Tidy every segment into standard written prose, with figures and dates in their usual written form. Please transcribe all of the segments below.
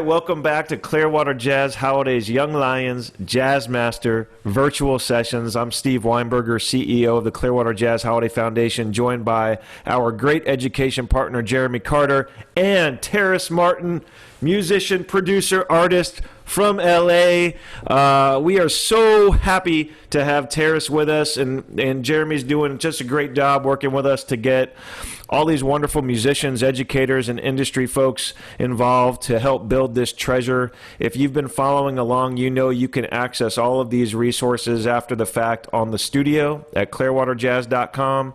welcome back to Clearwater Jazz Holidays Young Lions Jazz Master Virtual Sessions. I'm Steve Weinberger, CEO of the Clearwater Jazz Holiday Foundation, joined by our great education partner, Jeremy Carter, and Terrace Martin, musician, producer, artist from LA. We are so happy to have Terrace with us, and Jeremy's doing just a great job working with us to get all these wonderful musicians, educators, and industry folks involved to help build this treasure. If you've been following along, you know you can access all of these resources after the fact on the studio at clearwaterjazz.com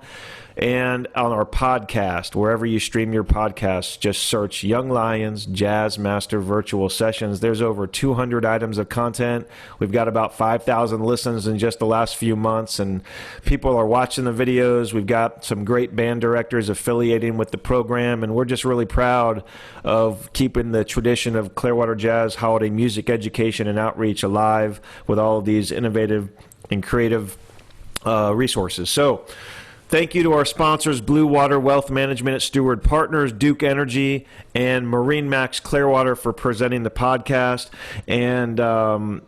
and on our podcast, wherever you stream your podcasts. Just search Young Lions Jazz Master Virtual Sessions. There's over 200 items of content. We've got about 5,000 listens in just the last few months, and people are watching the videos. We've got some great band directors affiliating with the program, and we're just really proud of keeping the tradition of Clearwater Jazz holiday music education and outreach alive with all of these innovative and creative resources. So thank you to our sponsors, Blue Water Wealth Management at Steward Partners, Duke Energy, and Marine Max Clearwater for presenting the podcast. And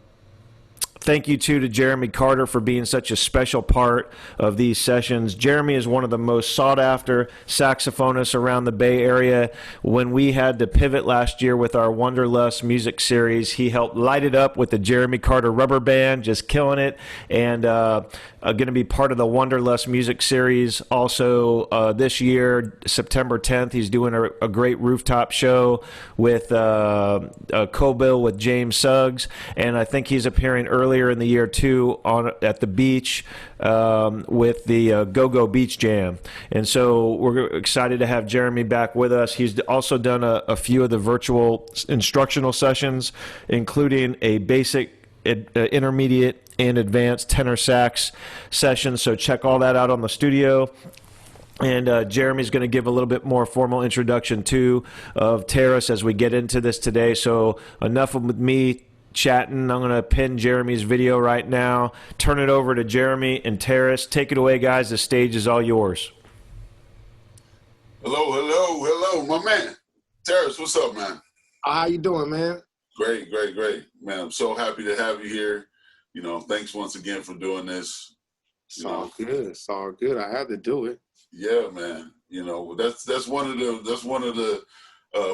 thank you, too, to Jeremy Carter for being such a special part of these sessions. Jeremy is one of the most sought-after saxophonists around the Bay Area. When we had to pivot last year with our Wanderlust music series, he helped light it up with the Jeremy Carter Rubber Band, just killing it, and going to be part of the Wanderlust music series also this year, September 10th. He's doing a great rooftop show with co-bill with James Suggs, and I think he's appearing earlier in the year too at the beach with the Go-Go Beach Jam. And so we're excited to have Jeremy back with us. He's also done a few of the virtual instructional sessions, including a basic, intermediate, and advanced tenor sax session. So check all that out on the studio. And Jeremy's going to give a little bit more formal introduction too of Terrace as we get into this today. So enough with me chatting. I'm going to pin Jeremy's video right now, turn it over to Jeremy and Terrace. Take it away, guys. The stage is all yours. Hello, my man. Terrace, what's up, man? How you doing, man? Great. Man, I'm so happy to have you here. You know, thanks once again for doing this. It's all good. I had to do it. Yeah, man. You know, that's one of the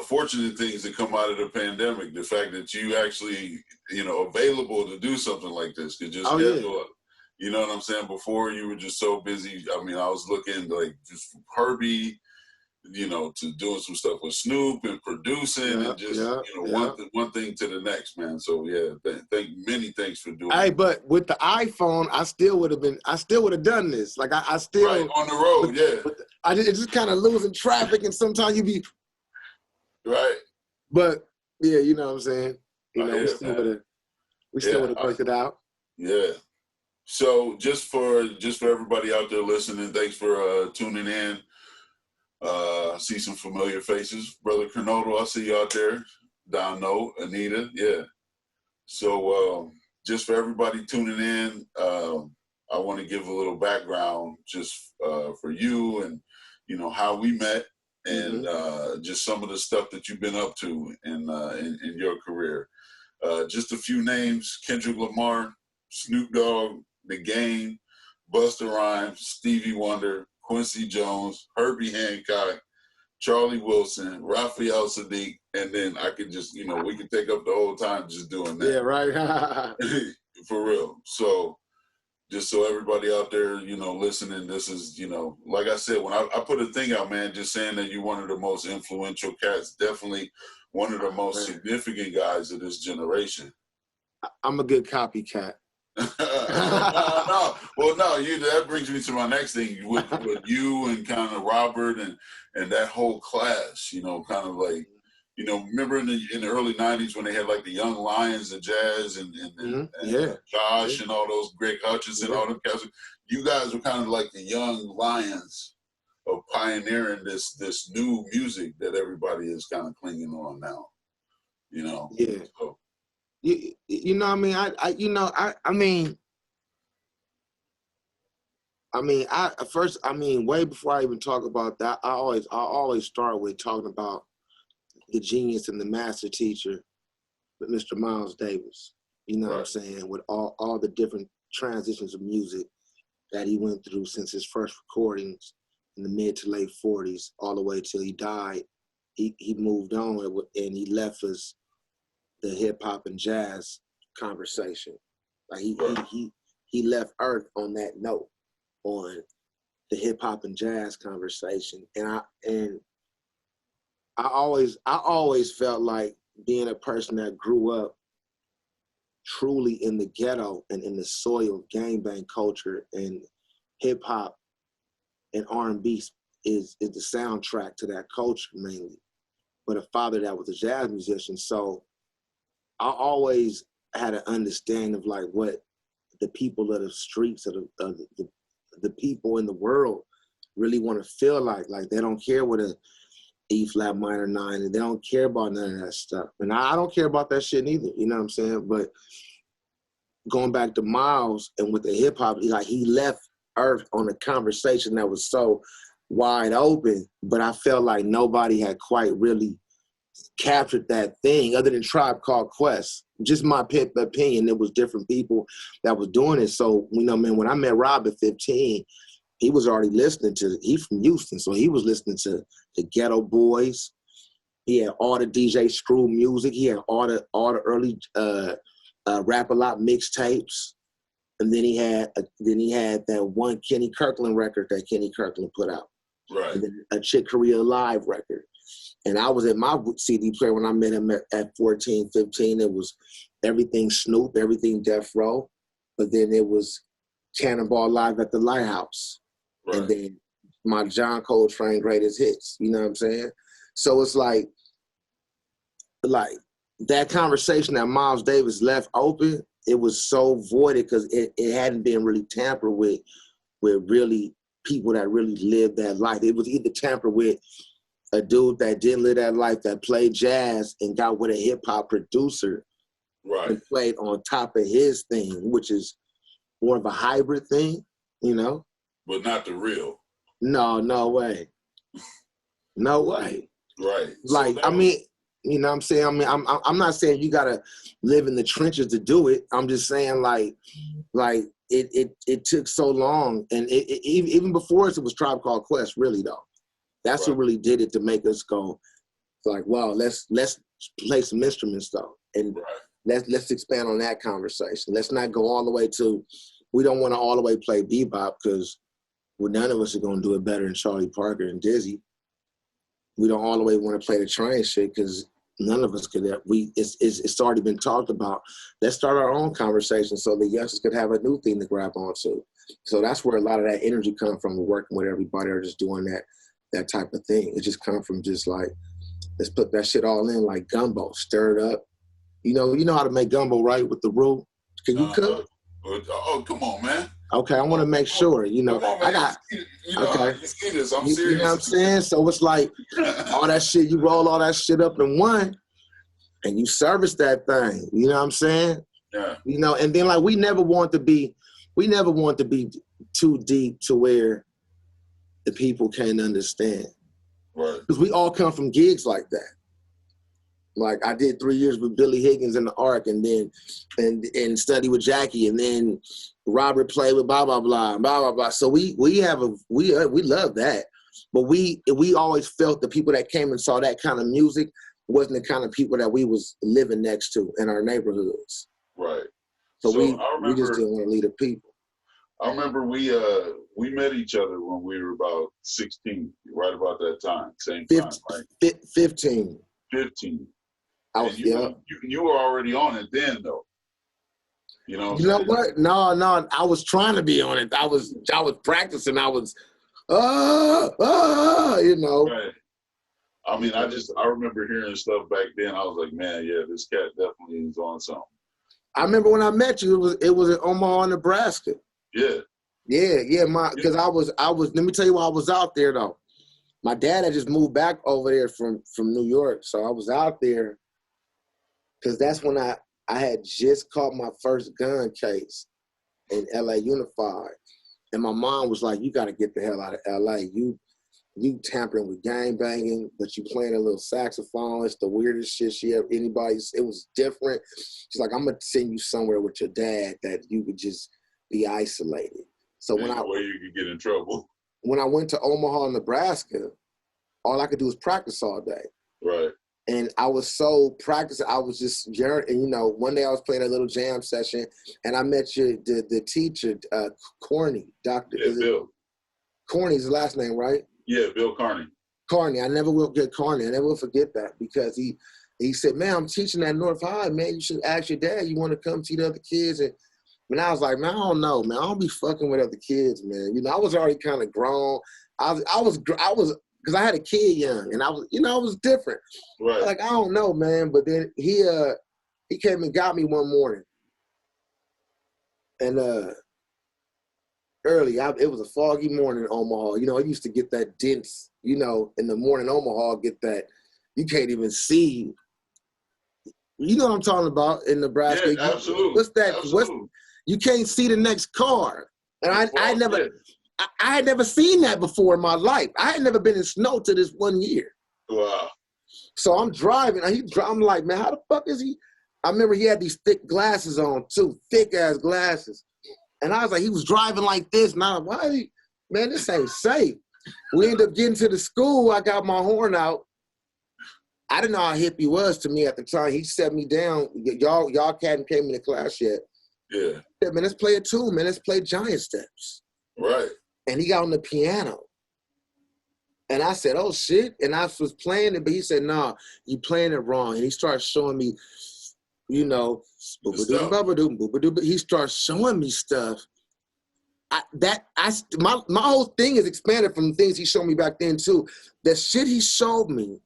fortunate things that come out of the pandemic. The fact that you actually, available to do something like this. Could just schedule it. You know what I'm saying? Before you were just so busy. I mean, I was looking like just Herbie, to doing some stuff with Snoop and producing and just, one thing to the next, man. So many thanks for doing it. Hey, but with the iPhone, I still would have done this. Like I still right, on the road, but it's just kind of losing traffic, and sometimes you be right. But yeah, you know what I'm saying. We still would have worked it out. Yeah. So just for everybody out there listening, thanks for tuning in. See some familiar faces. Brother Cornodo, I see you out there. Down low, Anita, yeah. So just for everybody tuning in, I want to give a little background just for you and, how we met and just some of the stuff that you've been up to in your career. Just a few names: Kendrick Lamar, Snoop Dogg, The Game, Busta Rhymes, Stevie Wonder, Quincy Jones, Herbie Hancock, Charlie Wilson, Raphael Sadiq, and then I could just, we could take up the whole time just doing that. Yeah, right. For real. So just so everybody out there, listening, this is, like I said, when I put a thing out, man, just saying that you're one of the most influential cats, definitely one of the most significant guys of this generation. I'm a good copycat. That brings me to my next thing with you and kind of Robert and that whole class, kind of like, remember in the early 90s when they had like the Young Lions of Jazz and Josh and all those Greg Hutchinson, all them guys. You guys were kind of like the Young Lions of pioneering this new music that everybody is kind of clinging on now, Yeah. So, you know what I mean? Way before I even talk about that, I always start with talking about the genius and the master teacher with Mr. Miles Davis. You know what I'm saying? With all the different transitions of music that he went through since his first recordings in the mid to late 40s, all the way till he died. He moved on and he left us the hip hop and jazz conversation. Like he left Earth on that note, on the hip hop and jazz conversation. And I always felt like being a person that grew up truly in the ghetto and in the soil of gangbang culture, and hip hop and R&B is the soundtrack to that culture mainly. But a father that was a jazz musician, so I always had an understanding of like what the people of the streets, of the people in the world really want to feel like. Like they don't care what a E flat minor 9, and they don't care about none of that stuff. And I don't care about that shit either, you know what I'm saying? But going back to Miles and with the hip hop, he left Earth on a conversation that was so wide open, but I felt like nobody had quite really captured that thing other than Tribe Called Quest. Just my opinion, there was different people that was doing it. So, you know, man, when I met Rob at 15, he was already listening to, he from Houston, so he was listening to the Ghetto Boys. He had all the DJ Screw music. He had all the early Rap A Lot mixtapes. And then he had that one Kenny Kirkland record that Kenny Kirkland put out. Right. And then a Chick Corea Live record. And I was at my CD player when I met him at 14, 15. It was everything Snoop, everything Death Row. But then it was Cannonball Live at the Lighthouse. Right. And then my John Coltrane Greatest Hits. You know what I'm saying? So it's like that conversation that Miles Davis left open, it was so voided because it hadn't been really tampered with really people that really lived that life. It was either tampered with a dude that didn't live that life, that played jazz and got with a hip hop producer, right, and played on top of his thing, which is more of a hybrid thing, you know? But not the real. No way. No way. Right. Like, so I mean, you know what I'm saying? I mean, I'm not saying you gotta live in the trenches to do it. I'm just saying like it took so long, and even before us, it was Tribe Called Quest, really though. That's right. What really did it to make us go like, wow, let's play some instruments though, and right. let's expand on that conversation. Let's not go all the way to, we don't want to all the way play bebop because none of us are gonna do it better than Charlie Parker and Dizzy. We don't all the way want to play the train shit because none of us could. It's already been talked about. Let's start our own conversation so the youngsters could have a new thing to grab onto. So that's where a lot of that energy comes from, working with everybody or just doing that type of thing. It just comes from just like, let's put that shit all in like gumbo, stir it up. You know how to make gumbo, right, with the roux? Can you cook? Oh, come on, man. Okay, I want to make sure, you know. Come on, man. I got, okay. You see this, I'm serious. You know what I'm saying? So it's like all that shit, you roll all that shit up in one and you service that thing. You know what I'm saying? Yeah. You know, and then like we never want to be too deep to where the people can't understand. Right. Because we all come from gigs like that. Like I did 3 years with Billy Higgins in the Ark, and then and study with Jackie, and then Robert played with blah blah blah blah blah blah. So we love that, but we always felt the people that came and saw that kind of music wasn't the kind of people that we was living next to in our neighborhoods. Right. So we just didn't want to lead the people. I remember we met each other when we were about 16, right about that time, same time, right? 15. 15. You were already on it then, though. You know what? No, I was trying to be on it. I was practicing. I was, you know. Right. I mean, I remember hearing stuff back then. I was like, man, yeah, this cat definitely is on something. I remember when I met you, it was in Omaha, Nebraska. Yeah. Yeah. Because I was. Let me tell you why I was out there though. My dad had just moved back over there from New York, so I was out there. Because that's when I had just caught my first gun case in LA Unified. And my mom was like, you got to get the hell out of LA. you tampering with gang banging, but you playing a little saxophone. It's the weirdest shit it was different. She's like, I'm gonna send you somewhere with your dad that you could just be isolated. So where you could get in trouble. When I went to Omaha, Nebraska, all I could do was practice all day. Right. And I was so practicing, I was just, and one day I was playing a little jam session, and I met the teacher, Corney, Dr. Yeah, Bill. Corney's his last name, right? Yeah, Bill Carney. Carney, I never will get Carney. I never will forget that, because he said, man, I'm teaching at North High, man. You should ask your dad, you want to come see the other kids? And I was like, man, I don't know, man. I don't be fucking with other kids, man. I was already kind of grown. I was because I had a kid young, and I was different. Right. Like, I don't know, man. But then he came and got me one morning, and early, it was a foggy morning in Omaha. I used to get that dense, in the morning Omaha, get that, you can't even see. You know what I'm talking about in Nebraska. Yeah, absolutely. What's that? Absolutely. You can't see the next car. And I had never seen that before in my life. I had never been in snow to this 1 year. Wow. So I'm driving. I'm like, man, how the fuck is he? I remember he had these thick glasses on too, thick ass glasses. And I was like, he was driving like this. And I was like, man, this ain't safe. We ended up getting to the school. I got my horn out. I didn't know how hip he was to me at the time. He set me down. Y'all hadn't came into class yet. Yeah. He said, man, let's play a tune, man. Let's play Giant Steps. Right. And he got on the piano. And I said, oh, shit. And I was playing it, but he said, nah, you playing it wrong. And he started showing me, he starts showing me stuff. My whole thing is expanded from the things he showed me back then, too. The shit he showed me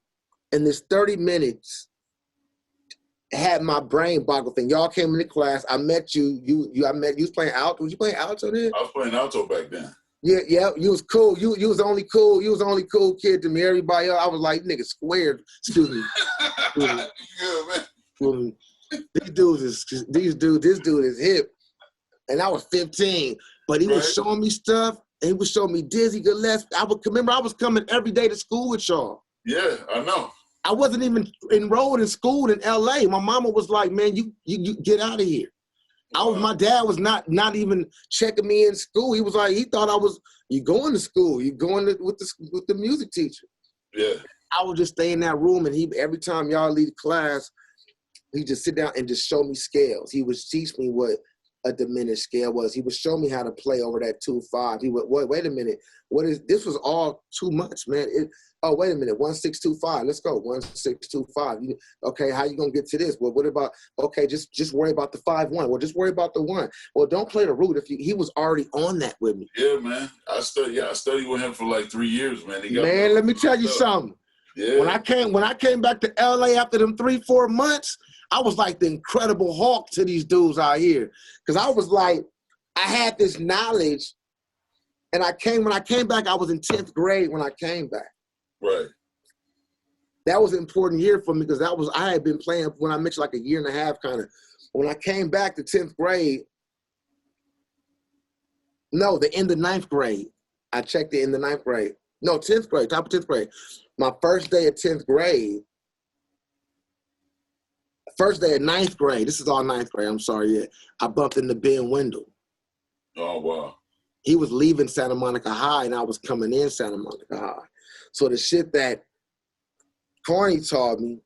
in this 30 minutes had my brain boggled. Thing. Y'all came into class. I met you. You was playing alto. Was you playing alto then? I was playing alto back then. Yeah. You was cool. You was the only cool. You was the only cool kid to me. Everybody else, I was like, nigga, squared. Excuse me. Good, man. This dude is hip. And I was 15. But he was showing me stuff. And he was showing me Dizzy Gillespie. I was coming every day to school with y'all. Yeah, I know. I wasn't even enrolled in school in LA. My mama was like, man, you get out of here. My dad was not even checking me in school. He was like, he thought you going to school. You going with the music teacher. Yeah. I would just stay in that room, and every time y'all leave class, he just sit down and just show me scales. He would teach me what a diminished scale was. He would show me how to play over that 2-5. He would, wait a minute, this was all too much, man. Wait a minute, 1-6-2-5. Let's go, 1-6-2-5. Okay, how you gonna get to this? Well, what about, okay, just worry about the 5-1. Well, just worry about the 1. Well, don't play the root. He was already on that with me. Yeah, man. I studied with him for like 3 years, man. Let me tell you something. Yeah. When I came back to LA after them 3-4 months, I was like the Incredible Hulk to these dudes out here. Because I was like, I had this knowledge, and when I came back, I was in 10th grade when I came back. Right. That was an important year for me, because I had been playing when I mentioned like a year and a half kind of. When I came back to 10th grade, no, the end of 9th grade. I checked it in the 9th grade. No, 10th grade, top of 10th grade. My first day of 10th grade, first day of 9th grade, this is all 9th grade, I'm sorry, yeah. I bumped into Ben Wendell. Oh, wow. He was leaving Santa Monica High, and I was coming in Santa Monica High. So the shit that Carney taught me,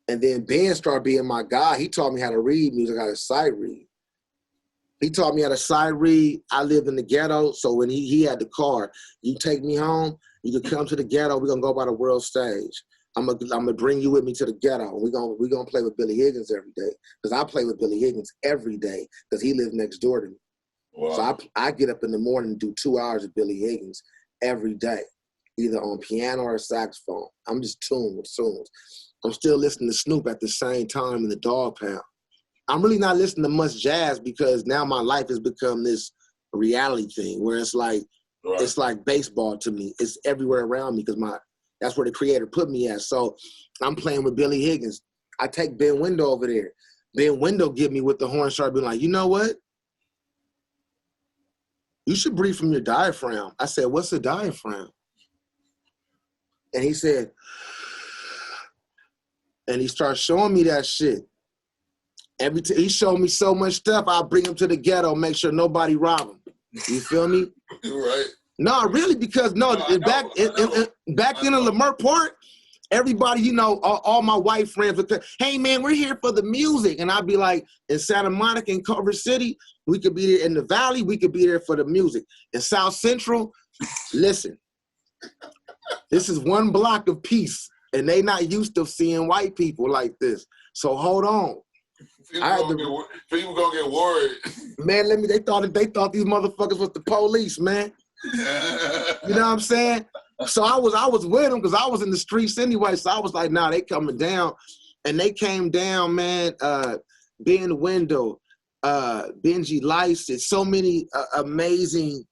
and then Ben started being my guy. He taught me how to read music, how to sight read. He taught me how to sight read. I lived in the ghetto, so when he had the car, you take me home, you can come to the ghetto, we're gonna go by the world stage. I'm gonna bring you with me to the ghetto. We're gonna play with Billy Higgins every day. Because I play with Billy Higgins every day, because he lived next door to me. Wow. So I get up in the morning and do 2 hours of Billy Higgins every day, either on piano or saxophone. I'm just tuned with tunes. I'm still listening to Snoop at the same time in the Dog Pound. I'm really not listening to much jazz, because now my life has become this reality thing where it's like, It's like baseball to me. It's everywhere around me, because that's where the creator put me at. So I'm playing with Billy Higgins. I take Ben Wendell over there. Ben Wendell get me with the horn sharp, being like, you know what? You should breathe from your diaphragm. I said, what's a diaphragm? And he said, and he started showing me that shit. He showed me so much stuff. I'll bring him to the ghetto, make sure nobody rob him. You feel me? Right. No, really, because back then in Leimert Park, everybody, you know, all my white friends would say, hey man, we're here for the music. And I'd be like, in Santa Monica and Culver City, we could be there. In the Valley, we could be there for the music. In South Central, listen, this is one block of peace, and they not used to seeing white people like this. So hold on. People gonna get worried. Man, they thought these motherfuckers was the police, man. You know what I'm saying? So I was with them because I was in the streets anyway. So I was like, nah, they coming down. And they came down, man. Ben Wendell, Benji Lice, so many amazing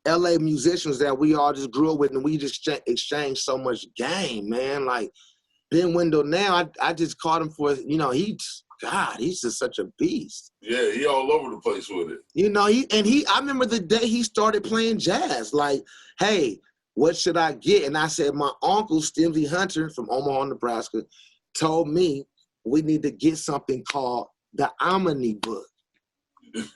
LA musicians that we all just grew up with, and we just exchanged so much game, man. Like Ben Wendell now, I just caught him for, you know, he's just such a beast. Yeah, he all over the place with it. You know, I remember the day he started playing jazz. Like, hey, what should I get? And I said, my uncle, Stimsy Hunter from Omaha, Nebraska, told me we need to get something called the Omni Book.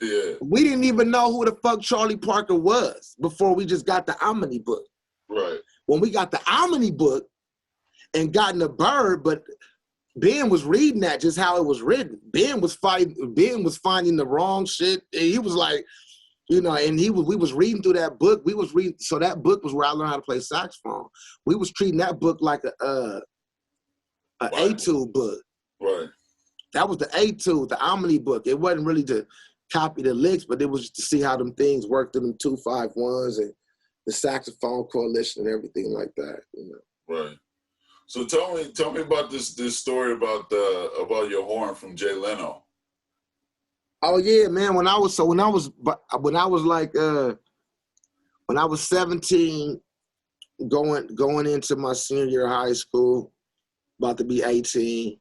Yeah. We didn't even know who the fuck Charlie Parker was before we just got the Omni Book. Right. When we got the Omni Book and got in the bird, but Ben was reading that just how it was written. Ben was finding the wrong shit. And he was like, you know, and we was reading through that book. So that book was where I learned how to play saxophone. We was treating that book like a etude book. Right. That was the etude, the Omni Book. It wasn't really to copy the licks, but it was to see how them things worked in them 2-5-1s and the saxophone coalition and everything like that. You know. Right. So tell me about this story about your horn from Jay Leno. Oh yeah, man. When I was 17, going into my senior year of high school, about to be 18,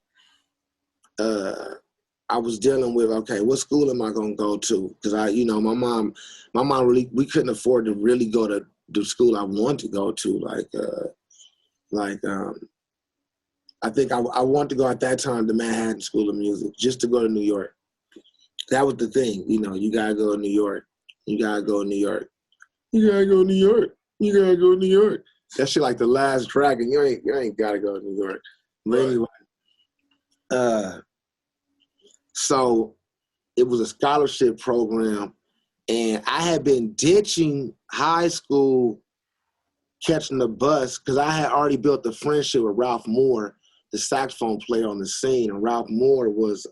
I was dealing with, okay, what school am I gonna go to? Because my mom really, we couldn't afford to really go to the school I wanted to go to, I think I wanted to go at that time to Manhattan School of Music just to go to New York. That was the thing, you know, you gotta go to New York. You gotta go to New York. You gotta go to New York. You gotta go to New York. That shit like the last dragon. You ain't gotta go to New York. But anyway, so it was a scholarship program, and I had been ditching high school, catching the bus, because I had already built a friendship with Ralph Moore, the saxophone player on the scene. And Ralph Moore was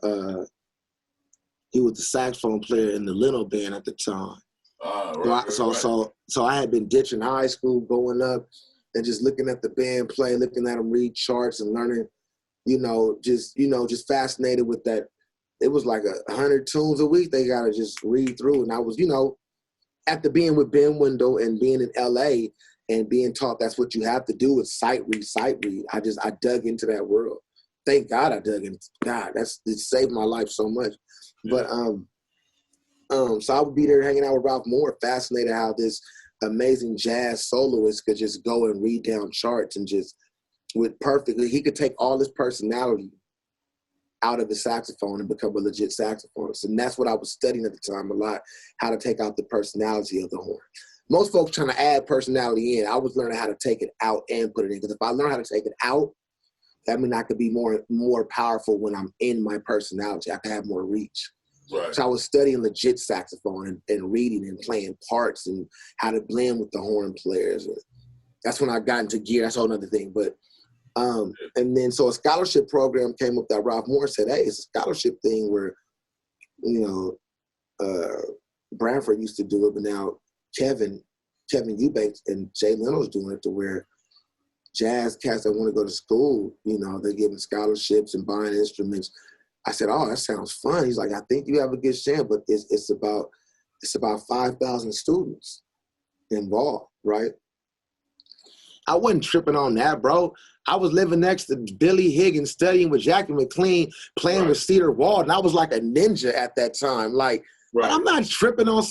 he was the saxophone player in the Leno band at the time. So I had been ditching high school, going up and just looking at the band play, looking at them read charts and learning, just fascinated with that. It was like 100 tunes a week they gotta just read through. And I was, after being with Ben Wendell and being in LA and being taught that's what you have to do is sight read. I dug into that world. Thank God I dug into God. It saved my life so much. But so I would be there hanging out with Ralph Moore, fascinated how this amazing jazz soloist could just go and read down charts and just he could take all his personality out of the saxophone and become a legit saxophonist. And that's what I was studying at the time a lot, how to take out the personality of the horn. Most folks trying to add personality in. I was learning how to take it out and put it in. Because if I learn how to take it out, that means I could be more powerful when I'm in my personality. I can have more reach. Right. So I was studying legit saxophone and reading and playing parts and how to blend with the horn players. That's when I got into gear. That's a whole other thing. But and then so a scholarship program came up that Ralph Moore said, hey, it's a scholarship thing where, Branford used to do it, but now Kevin Eubanks and Jay Leno's doing it to where jazz cats that want to go to school, they're giving scholarships and buying instruments. I said, oh, that sounds fun. He's like, I think you have a good chance, but it's about 5,000 students involved, right? I wasn't tripping on that, bro. I was living next to Billy Higgins, studying with Jackie McLean, playing with Cedar Walden. I was like a ninja at that time. Like, I'm not tripping on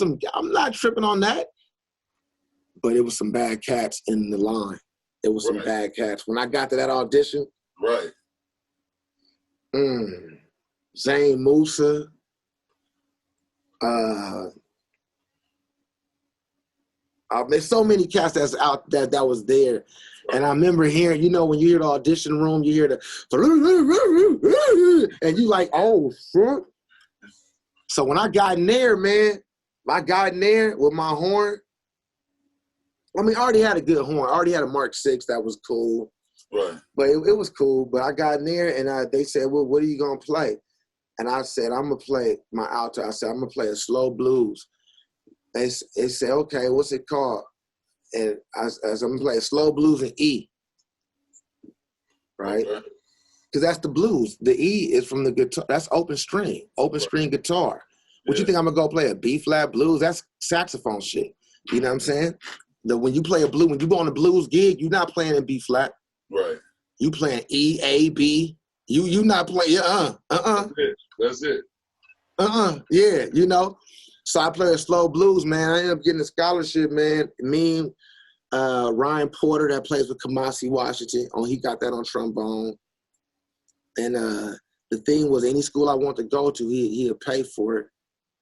that. But it was some bad cats in the line. It was some bad cats. When I got to that audition, right. Zane Musa, there's so many cats that's out that was there. And I remember hearing, you know, when you hear the audition room, you hear the, and you like, oh, shit. So when I got in there, man, I got in there with my horn. I mean, I already had a good horn. I already had a Mark 6 that was cool. Right. But it was cool. But I got in there, and they said, well, what are you going to play? And I said, I'm going to play my alto. I said, I'm going to play a slow blues. They said, okay, what's it called? And I said, I'm going to play a slow blues in E. Right? Because that's the blues. The E is from the guitar. That's open string guitar. What you think I'm going to go play a B-flat blues? That's saxophone shit. You know what I'm saying? When you play when you go on a blues gig, you're not playing in B-flat. Right. You playing E, A, B. You not playing, That's it. Yeah, you know. So I play a slow blues, man. I ended up getting a scholarship, man. Me, Ryan Porter, that plays with Kamasi Washington. He got that on trombone. And the thing was, any school I want to go to, he'd pay for it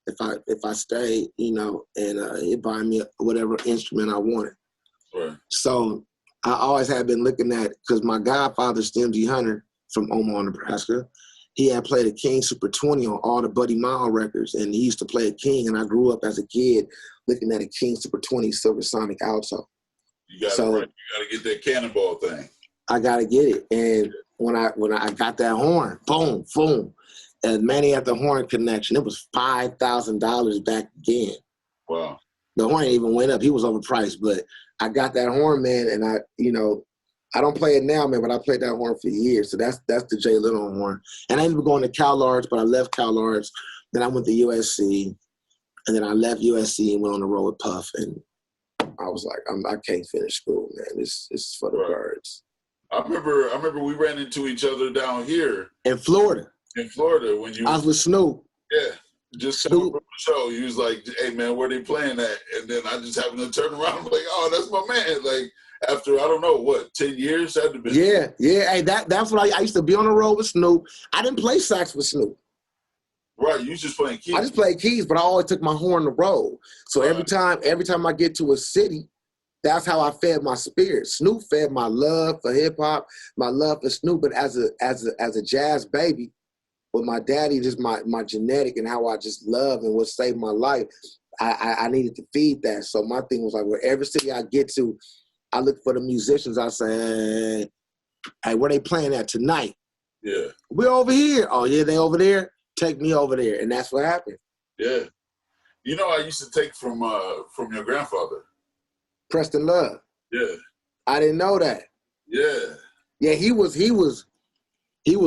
if I stayed, you know, and he'd buy me whatever instrument I wanted. Right. So I always had been looking at, because my godfather, Stimsy Hunter from Omaha, Nebraska, he had played a King Super 20 on all the Buddy Mile records, and he used to play a King, and I grew up as a kid looking at a King Super 20 Silver Sonic Alto. You gotta get that cannonball thing. I gotta get it. And when I got that horn, boom, boom, and Manny at the Horn Connection, it was $5,000 back again. Wow. The horn even went up. He was overpriced, but I got that horn, man, and I don't play it now, man, but I played that horn for years. So that's the Jay Little horn. And I ended up going to CalArts, but I left CalArts. Then I went to USC, and then I left USC and went on the road with Puff. And I was like, I can't finish school, man. It's for the birds. I remember we ran into each other down here in Florida. When I was with Snoop. Yeah. Just Snoop. From the show. He was like, hey, man, where they playing at? And then I just happened to turn around and be like, oh, that's my man. Like, after, I don't know, what, 10 years? Had to be. Yeah. Hey, that's what I used to be on the road with Snoop. I didn't play sax with Snoop. Right, you just playing keys. I just played keys, but I always took my horn to road. So every time I get to a city, that's how I fed my spirit. Snoop fed my love for hip hop, my love for Snoop. But as a jazz baby, with my daddy, just my genetic and how I just love and what saved my life, I needed to feed that. So my thing was like, wherever city I get to, I look for the musicians. I say, hey, where they playing at tonight? Yeah. We're over here. Oh, yeah, they over there? Take me over there. And that's what happened. Yeah. You know, I used to take from your grandfather. Preston Love. Yeah. I didn't know that. Yeah. Yeah, he was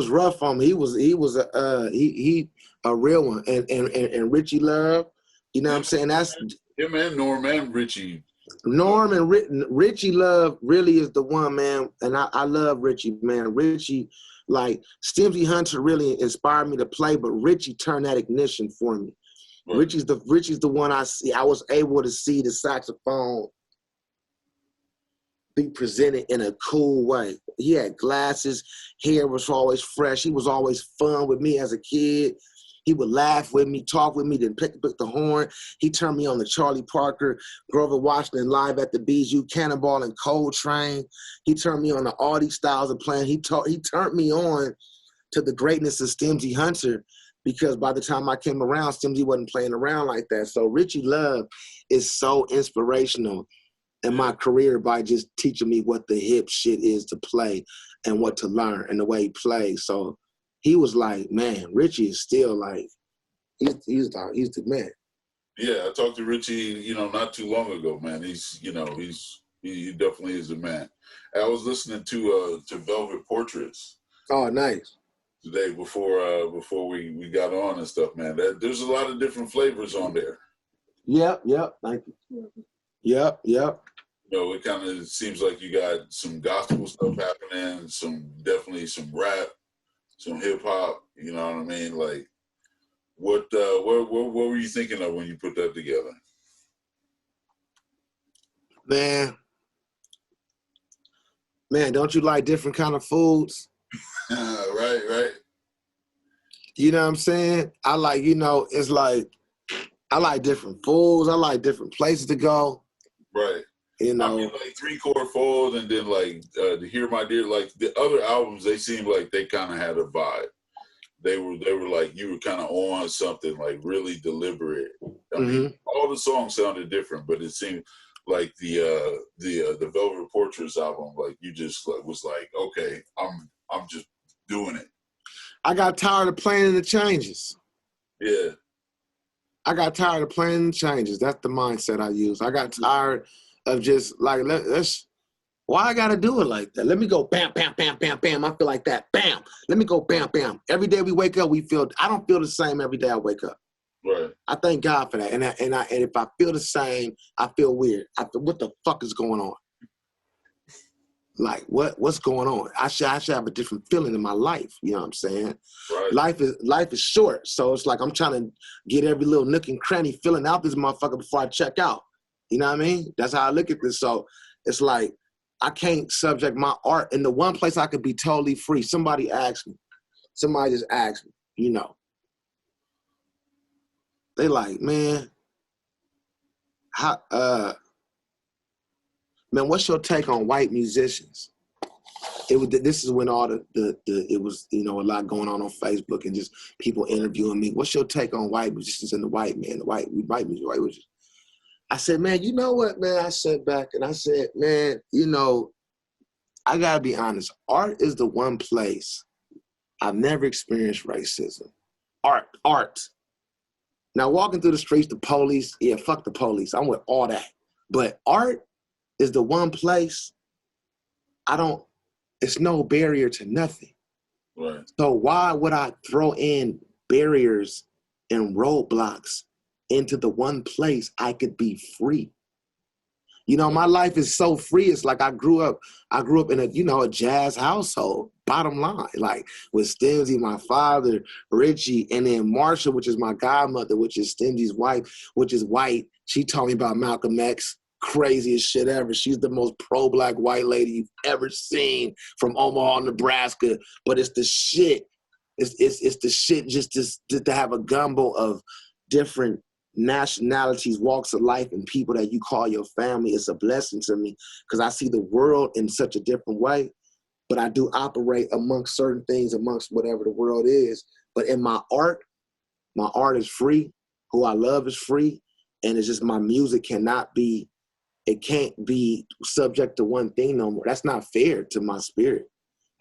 rough on me. He was a real one. And Richie Love, you know what I'm saying? That's him and Norm and Richie. Norm and Richie Love really is the one, man. And I love Richie, man. Richie, like, Stimsy Hunter really inspired me to play, but Richie turned that ignition for me. Right. Richie's the one I see. I was able to see the saxophone be presented in a cool way. He had glasses, hair was always fresh. He was always fun with me as a kid. He would laugh with me, talk with me, then pick the horn. He turned me on to Charlie Parker, Grover Washington live at the Bijou, Cannonball and Coltrane. He turned me on to all these styles of playing. He turned me on to the greatness of Stimsy Hunter, because by the time I came around, Stimsy wasn't playing around like that. So Richie Love is so inspirational in my career by just teaching me what the hip shit is to play and what to learn and the way he plays. So he was like, man, Richie is still like, he's the man. Yeah, I talked to Richie, not too long ago, man. He definitely is a man. I was listening to Velvet Portraits. Oh, nice. Today before we got on and stuff, man. There's a lot of different flavors on there. Yep. Thank you. Yep. It kind of seems like you got some gospel stuff happening, definitely some rap, some hip hop. You know what I mean? Like, what were you thinking of when you put that together? Man, Man, don't you like different kind of foods? Right. You know what I'm saying? I like, it's like, I like different foods. I like different places to go. Right. You know, I mean, like 3 Chord Fold, and then like to Hear My Dear, like the other albums, they seemed like they kind of had a vibe. They were like you were kind of on something like really deliberate. I mean, all the songs sounded different, but it seemed like the Velvet Portraits album, like you just was like, okay, I'm just doing it. I got tired of playing in the changes. Yeah. I got tired of playing in the changes. That's the mindset I use. I got tired of just like, let's why I gotta do it like that? Let me go bam, bam, bam, bam, bam. I feel like that. Bam. Let me go bam, bam. Every day we wake up, I don't feel the same every day I wake up. Right. I thank God for that. And if I feel the same, I feel weird. I feel, what the fuck is going on? Like what's going on? I should have a different feeling in my life. You know what I'm saying? Right. Life is short. So it's like I'm trying to get every little nook and cranny filling out this motherfucker before I check out. You know what I mean? That's how I look at this. So it's like I can't subject my art in the one place I could be totally free. Somebody just asked me, They like, man, man, what's your take on white musicians? This is when all it was, a lot going on Facebook and just people interviewing me. What's your take on white musicians and the white man, the white musicians? I said, man, you know what, man? I sat back and I said, man, I gotta be honest. Art is the one place I've never experienced racism. Art. Now, walking through the streets, the police, yeah, fuck the police. I'm with all that. But art is the one place it's no barrier to nothing. Right. So why would I throw in barriers and roadblocks into the one place I could be free? My life is so free. It's like I grew up in a jazz household, bottom line, like with Stimsy, my father, Richie, and then Marsha, which is my godmother, which is Stimsy's wife, which is white. She taught me about Malcolm X, craziest shit ever. She's the most pro-black white lady you've ever seen from Omaha, Nebraska. But it's the shit. It's the shit just to have a gumbo of different nationalities, walks of life, and people that you call your family. It's a blessing to me because I see the world in such a different way, but I do operate amongst certain things, amongst whatever the world is. But in my art is free. Who I love is free. And it's just my music can't be subject to one thing no more. That's not fair to my spirit.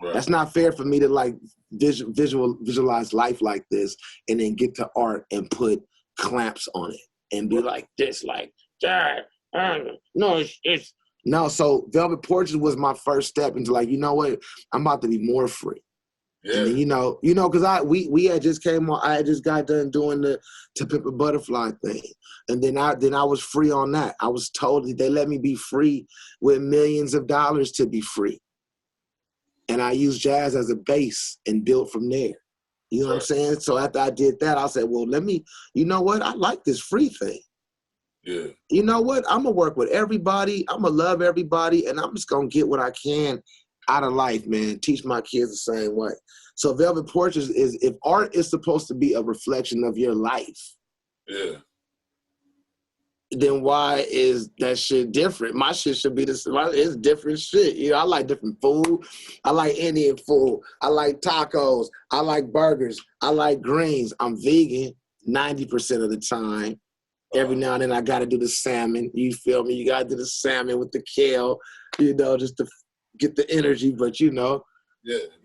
Right. That's not fair for me to like visualize life like this and then get to art and put clamps on it and be like this, like, no, it's no. So Velvet Portraits was my first step into like, you know what, I'm about to be more free. Yeah. And then, because we had just came on, I had just got done doing the To Pimp a Butterfly thing. And then I was free on that. I was told that they let me be free with millions of dollars to be free. And I used jazz as a base and built from there. You know what I'm saying? So after I did that, I said, well, you know what? I like this free thing. Yeah. You know what? I'm going to work with everybody. I'm going to love everybody. And I'm just going to get what I can out of life, man. Teach my kids the same way. So Velvet Portraits is, if art is supposed to be a reflection of your life, yeah, then why is that shit different? My shit should be it's different shit. I like different food. I like Indian food. I like tacos. I like burgers. I like greens. I'm vegan 90% of the time. Every now and then I got to do the salmon. You feel me? You got to do the salmon with the kale, just to get the energy. But Yeah,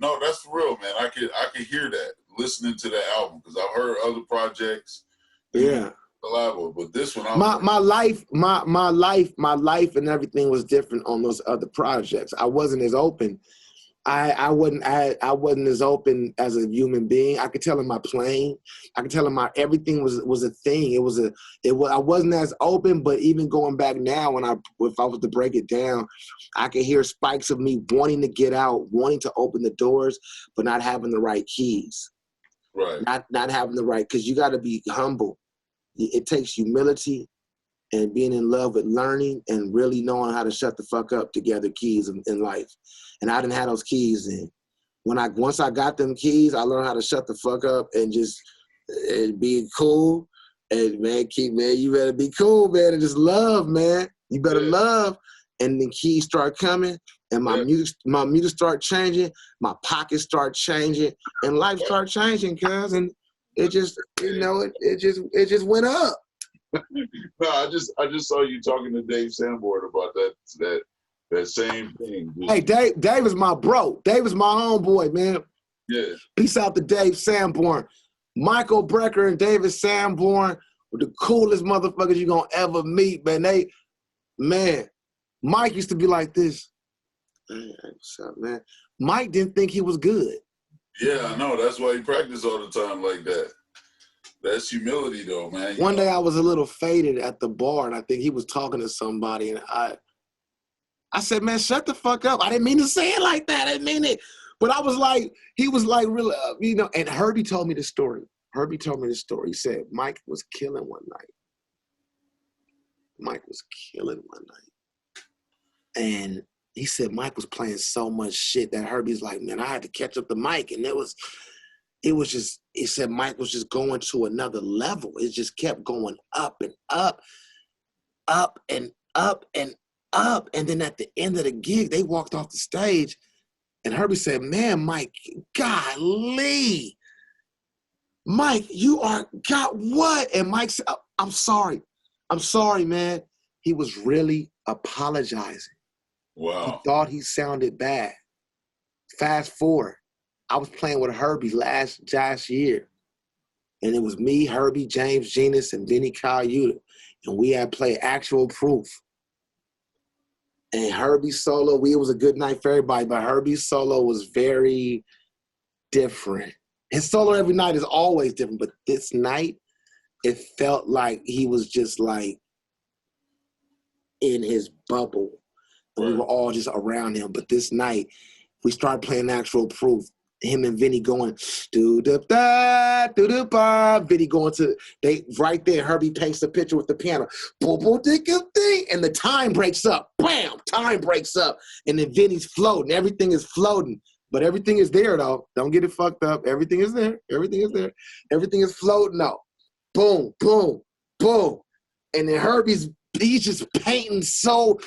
no, that's real, man. I could hear that listening to that album because I've heard other projects. Yeah. But this one, my life and everything was different on those other projects. I wasn't as open. I wasn't as open as a human being. I could tell him my playing. I could tell him everything was a thing. I wasn't as open, but even going back now, if I was to break it down, I could hear spikes of me wanting to get out, wanting to open the doors, but not having the right keys. Right. Not having the right, because you got to be humble. It takes humility and being in love with learning and really knowing how to shut the fuck up together keys in life. And I didn't have those keys then. Once I got them keys, I learned how to shut the fuck up and just and be cool. And man, you better be cool, man, and just love, man. You better love. And the keys start coming, and my music start changing, my pockets start changing, and life start changing, cuz, and it just, it just went up. No, I just saw you talking to Dave Sanborn about that same thing. Hey, Dave is my bro. Dave is my homeboy, man. Yeah. Peace out to Dave Sanborn. Michael Brecker and David Sanborn were the coolest motherfuckers you're gonna ever meet, man. Mike used to be like this. Hey, what's up, man? Mike didn't think he was good. Yeah, I know. That's why he practiced all the time like that. That's humility, though, man. One day I was a little faded at the bar, and I think he was talking to somebody, and I said, man, shut the fuck up. I didn't mean to say it like that. I didn't mean it. But I was like, he was like, really, and Herbie told me the story. He said, Mike was killing one night. And he said Mike was playing so much shit that Herbie's like, man, I had to catch up to Mike. And it was just, he said Mike was just going to another level. It just kept going up and up, up and up and up. And then at the end of the gig, they walked off the stage and Herbie said, man, Mike, golly, Mike, you got what? And Mike said, oh, I'm sorry, man. He was really apologizing. Wow. He thought he sounded bad. Fast forward, I was playing with Herbie last year. And it was me, Herbie, James Genus, and Vinny Colaiuta. And we had played Actual Proof. And Herbie's solo, it was a good night for everybody, but Herbie's solo was very different. His solo every night is always different, but this night, it felt like he was just like in his bubble. And we were all just around him. But this night, we started playing Actual Proof. Him and Vinny going, do-da-da, do-da-ba. Vinny going to, right there, Herbie paints the picture with the piano. Boom-boom-dick-a-ding. And the time breaks up. Bam! Time breaks up. And then Vinny's floating. Everything is floating. But everything is there, though. Don't get it fucked up. Everything is there. Everything is there. Everything is floating, though. Boom, boom, boom. And then he's just painting so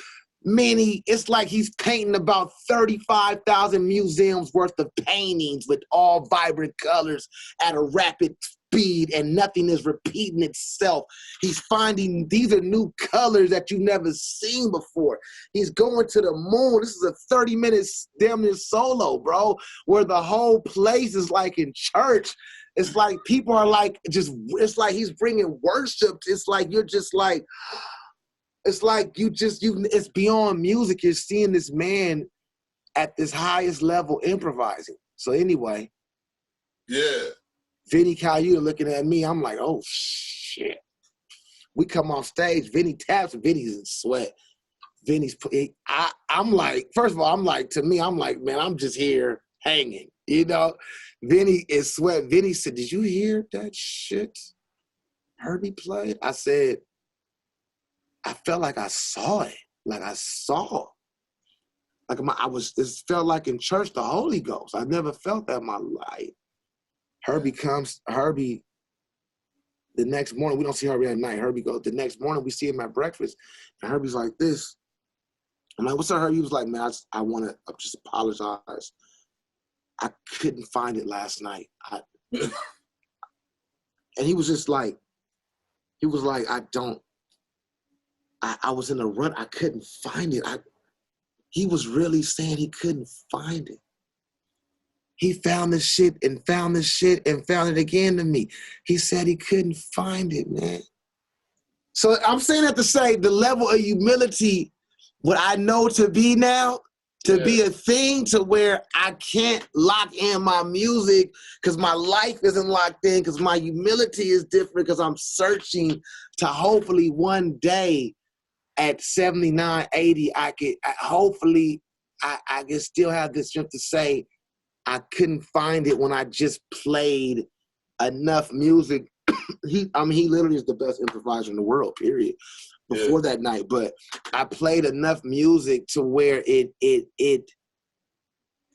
many, it's like he's painting about 35,000 museums worth of paintings with all vibrant colors at a rapid speed, and nothing is repeating itself. He's finding, these are new colors that you've never seen before. He's going to the moon. This is a 30-minute damn near solo, bro, where the whole place is like in church. It's like people are like, just, it's like he's bringing worship. It's like you're just like, it's like it's beyond music. You're seeing this man at this highest level improvising. So anyway. Yeah. Vinny Colaiuta looking at me. I'm like, oh, shit. We come off stage. Vinny taps. Vinny's in sweat. I'm like, first of all, I'm like, to me, I'm like, man, I'm just here hanging. You know? Vinny is sweat. Vinny said, did you hear that shit Herbie played? I said, I felt like I saw it. Like I saw. Like it felt like in church, the Holy Ghost. I never felt that in my life. Herbie, the next morning, we don't see Herbie at night. Herbie goes, the next morning we see him at breakfast, and Herbie's like this. I'm like, what's up, Herbie? He was like, man, I want to just apologize. I couldn't find it last night. And he was just like, I was in a run. I couldn't find it. He was really saying he couldn't find it. He found this shit and found this shit and found it again to me. He said he couldn't find it, man. So I'm saying that to say the level of humility, what I know to be now, to be a thing to where I can't lock in my music because my life isn't locked in, because my humility is different, because I'm searching to hopefully one day at 79, 80, I can still have the strength to say I couldn't find it when I just played enough music. He literally is the best improviser in the world, period. before that night, but I played enough music to where it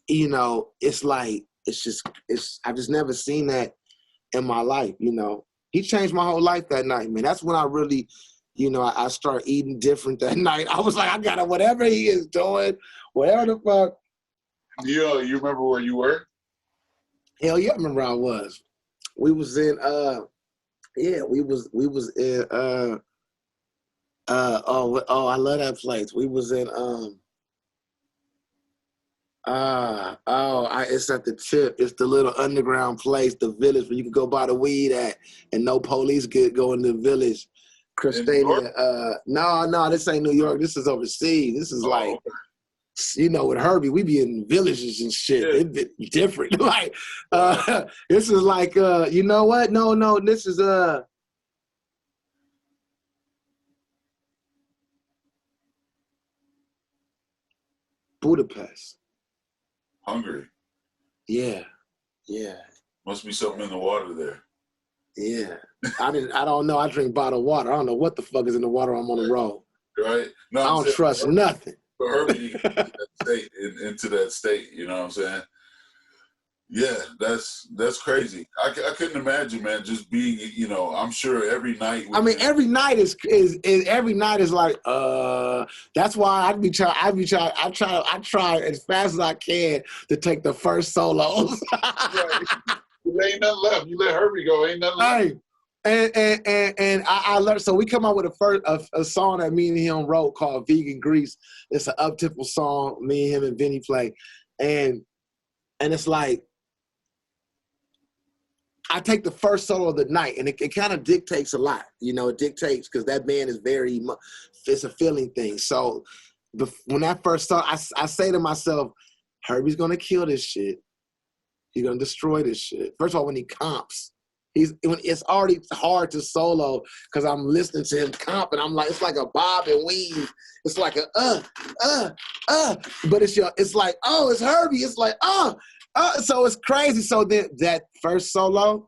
you know, it's like, I've just never seen that in my life, you know. He changed my whole life that night, man. That's when I really, you know, I started eating different that night. I was like, I gotta, whatever he is doing, whatever the fuck. Yeah, you remember where you were? Hell yeah, I remember where I was. We was in we was in I love that place. We was in it's at the tip. It's the little underground place, the village where you can go buy the weed at and no police go in the village. Christania. No, this ain't New York. This is overseas. This is like, you know, with Herbie, we be in villages and shit. Yeah. It be different. Like, this is like, you know what? No, this is Budapest. Hungary. Yeah. Must be something in the water there. Yeah. I don't know. I drink bottled water. I don't know what the fuck is in the water I'm on the road. Right? No, I don't trust nothing. For Herbie to get into that state, you know what I'm saying? Yeah, that's crazy. I couldn't imagine, man, just being, you know, I'm sure every night. Every night is like, that's why I try as fast as I can to take the first solos. Right. There ain't nothing left. You let Herbie go, ain't nothing left. And I learned, so we come out with a song that me and him wrote called Vegan Grease. It's an up-tempo song, me and him and Vinny play. And it's like, I take the first solo of the night, and it kind of dictates a lot. You know, it dictates because that band is it's a feeling thing. So when that first song, I say to myself, Herbie's going to kill this shit. He's going to destroy this shit. First of all, when he comps, it's already hard to solo because I'm listening to him comp, and I'm like, it's like a bob and weave. It's like a but it's like, oh, it's Herbie. It's like, so it's crazy. So then that first solo,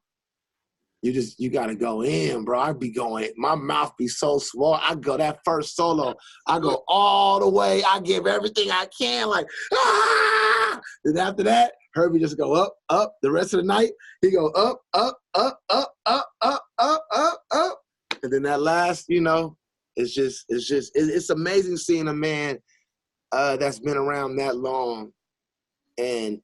you gotta go in, bro. I be going, my mouth be so swole. I go that first solo, I go all the way. I give everything I can, like, ah! Then after that, Herbie just go up. The rest of the night, he go up. And then that last, you know, it's amazing seeing a man that's been around that long and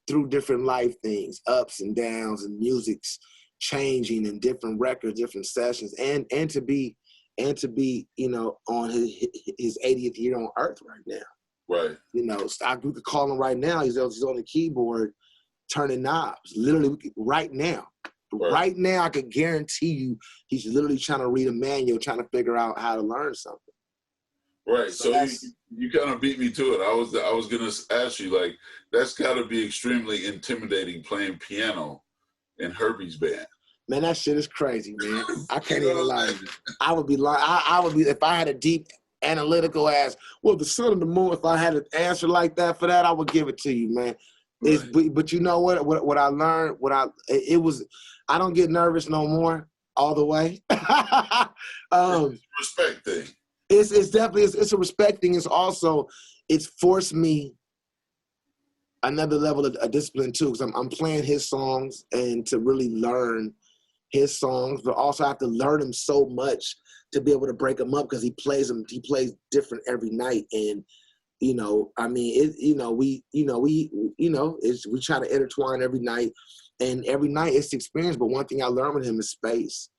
through different life things, ups and downs, and music's changing, and different records, different sessions, and to be, you know, on his 80th year on Earth right now. Right. You know, we could call him right now. He's on the keyboard turning knobs. Literally, right now. Right. Right now, I could guarantee you he's literally trying to read a manual, trying to figure out how to learn something. Right. So you kind of beat me to it. I was gonna ask you, like, that's got to be extremely intimidating playing piano in Herbie's band. Man, that shit is crazy, man. I can't even lie to you. I would be if I had a deep analytical ass. Well, the sun and the moon. If I had an answer like that for that, I would give it to you, man. Right. But you know what? What I learned, I don't get nervous no more all the way. Respect thing. It's definitely it's a respect thing. It's forced me another level of discipline too, because I'm playing his songs and to really learn his songs, but also I have to learn them so much to be able to break them up, because he plays different every night. And you know, I mean, we try to intertwine every night, and every night it's experience. But one thing I learned with him is space,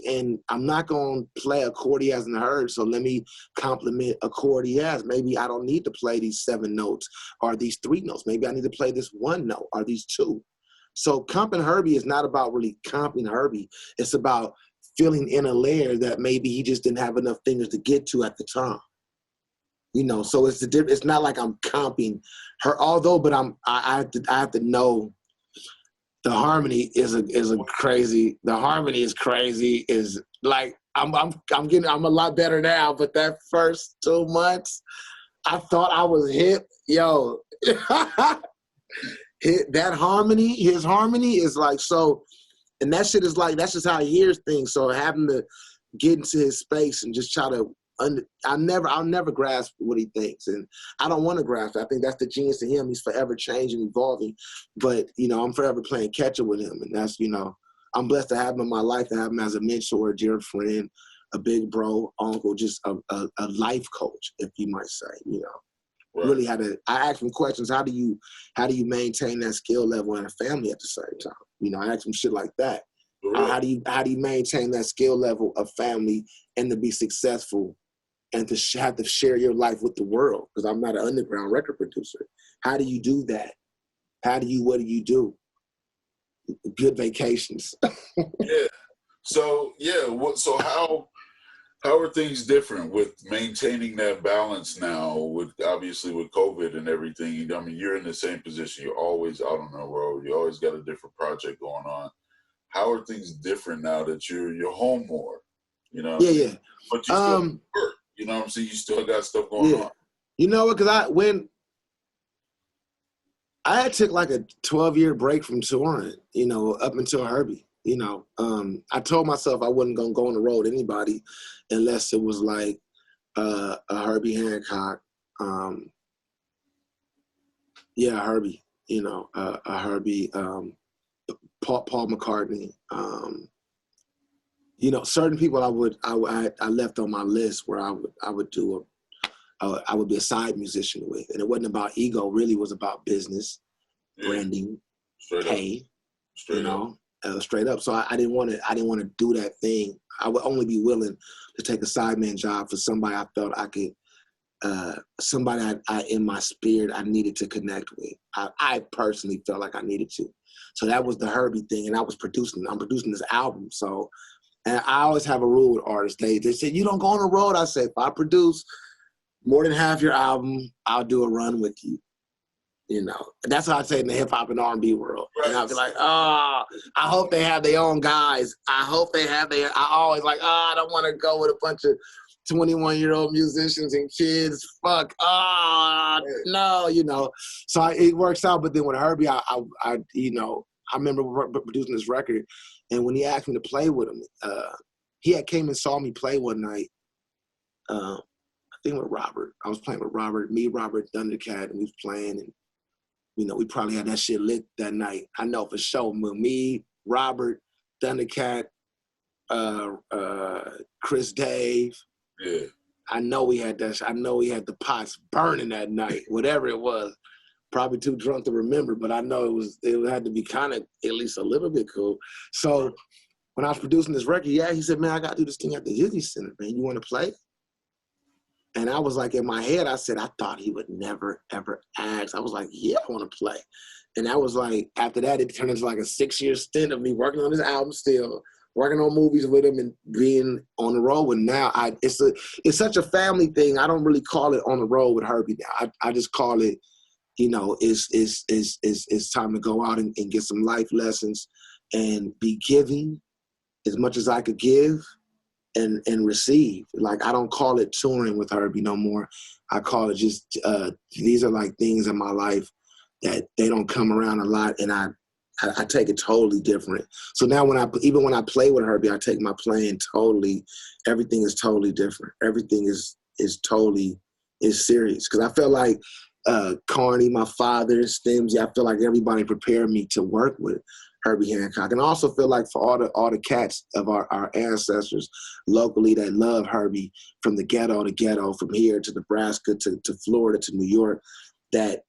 and I'm not going to play a chord he hasn't heard, so let me compliment a chord he has. Maybe I don't need to play these 7 notes or these 3 notes. Maybe I need to play this 1 note or these 2. So comping Herbie is not about really comping Herbie. It's about filling in a layer that maybe he just didn't have enough fingers to get to at the time. You know, so it's not like I'm comping her, but I have to know the harmony is crazy. The harmony is crazy. Is like I'm a lot better now, but that first 2 months, I thought I was hip. Yo, that harmony, his harmony is like so, and that shit is like, that's just how he hears things. So having to get into his space and just try to. I'll never grasp what he thinks, and I don't want to grasp it. I think that's the genius of him. He's forever changing, evolving, but I'm forever playing catch up with him, and that's I'm blessed to have him in my life, to have him as a mentor, a dear friend, a big bro, uncle, just a life coach, if you might say. Right. Really I ask him questions. How do you maintain that skill level in a family at the same time? I ask him shit like that. Right. How do you maintain that skill level of family and to be successful and to have to share your life with the world? Because I'm not an underground record producer. How do you do that? What do you do? Good vacations. Yeah. So how are things different with maintaining that balance now, with obviously with COVID and everything? I mean, you're in the same position. You're always out on the road. You always got a different project going on. How are things different now that you're home more? Yeah. But you still work. You know what I'm saying? You still got stuff going on. You know what? Because when I had took like a 12-year break from touring, up until Herbie. I told myself I wasn't gonna go on the road with anybody unless it was like a Herbie Hancock. Herbie. A Herbie. Paul McCartney. Certain people I left on my list where I would be a side musician with, and it wasn't about ego. Really, was about business, branding, pay. Straight up. So I didn't want to do that thing. I would only be willing to take a sideman job for somebody I felt I could, somebody I in my spirit I needed to connect with. I personally felt like I needed to. So that was the Herbie thing, and I'm producing this album. So, and I always have a rule with artists. They said, you don't go on the road. I say, if I produce more than half your album, I'll do a run with you. That's what I say in the hip hop and R&B world. Right. And I'll be like, I hope they have their own guys. I always like, I don't want to go with a bunch of 21-year-old musicians and kids. Fuck, no. So it works out. But then with Herbie, I remember producing this record, and when he asked me to play with him, he had came and saw me play one night. I think with Robert. I was playing with Robert, Robert, Thundercat, and we was playing, and we probably had that shit lit that night. I know for sure. Me, Robert, Thundercat, Chris Dave. Yeah. I know we had that. I know we had the pots burning that night, whatever it was. Probably too drunk to remember, but I know it had to be kind of at least a little bit cool. So when I was producing this record, he said, man, I got to do this thing at the Hizzy Center, man. You want to play? And I was like, in my head, I said, I thought he would never, ever ask. I was like, yeah, I want to play. And that was like, after that, it turned into like a 6-year stint of me working on this album still, working on movies with him and being on the road. And now it's such a family thing. I don't really call it on the road with Herbie now. I just call it, it's time to go out and get some life lessons and be giving as much as I could give. And receive. Like, I don't call it touring with Herbie no more. I call it just, these are like things in my life that they don't come around a lot, and I take it totally different. So now when I play with Herbie, I take my playing totally, everything is totally different. Everything is serious. Because I feel like Carney, my father, Stimsy, I feel like everybody prepared me to work with Herbie Hancock. And I also feel like for all the cats of our ancestors locally that love Herbie, from the ghetto to ghetto, from here to Nebraska to Florida to New York, that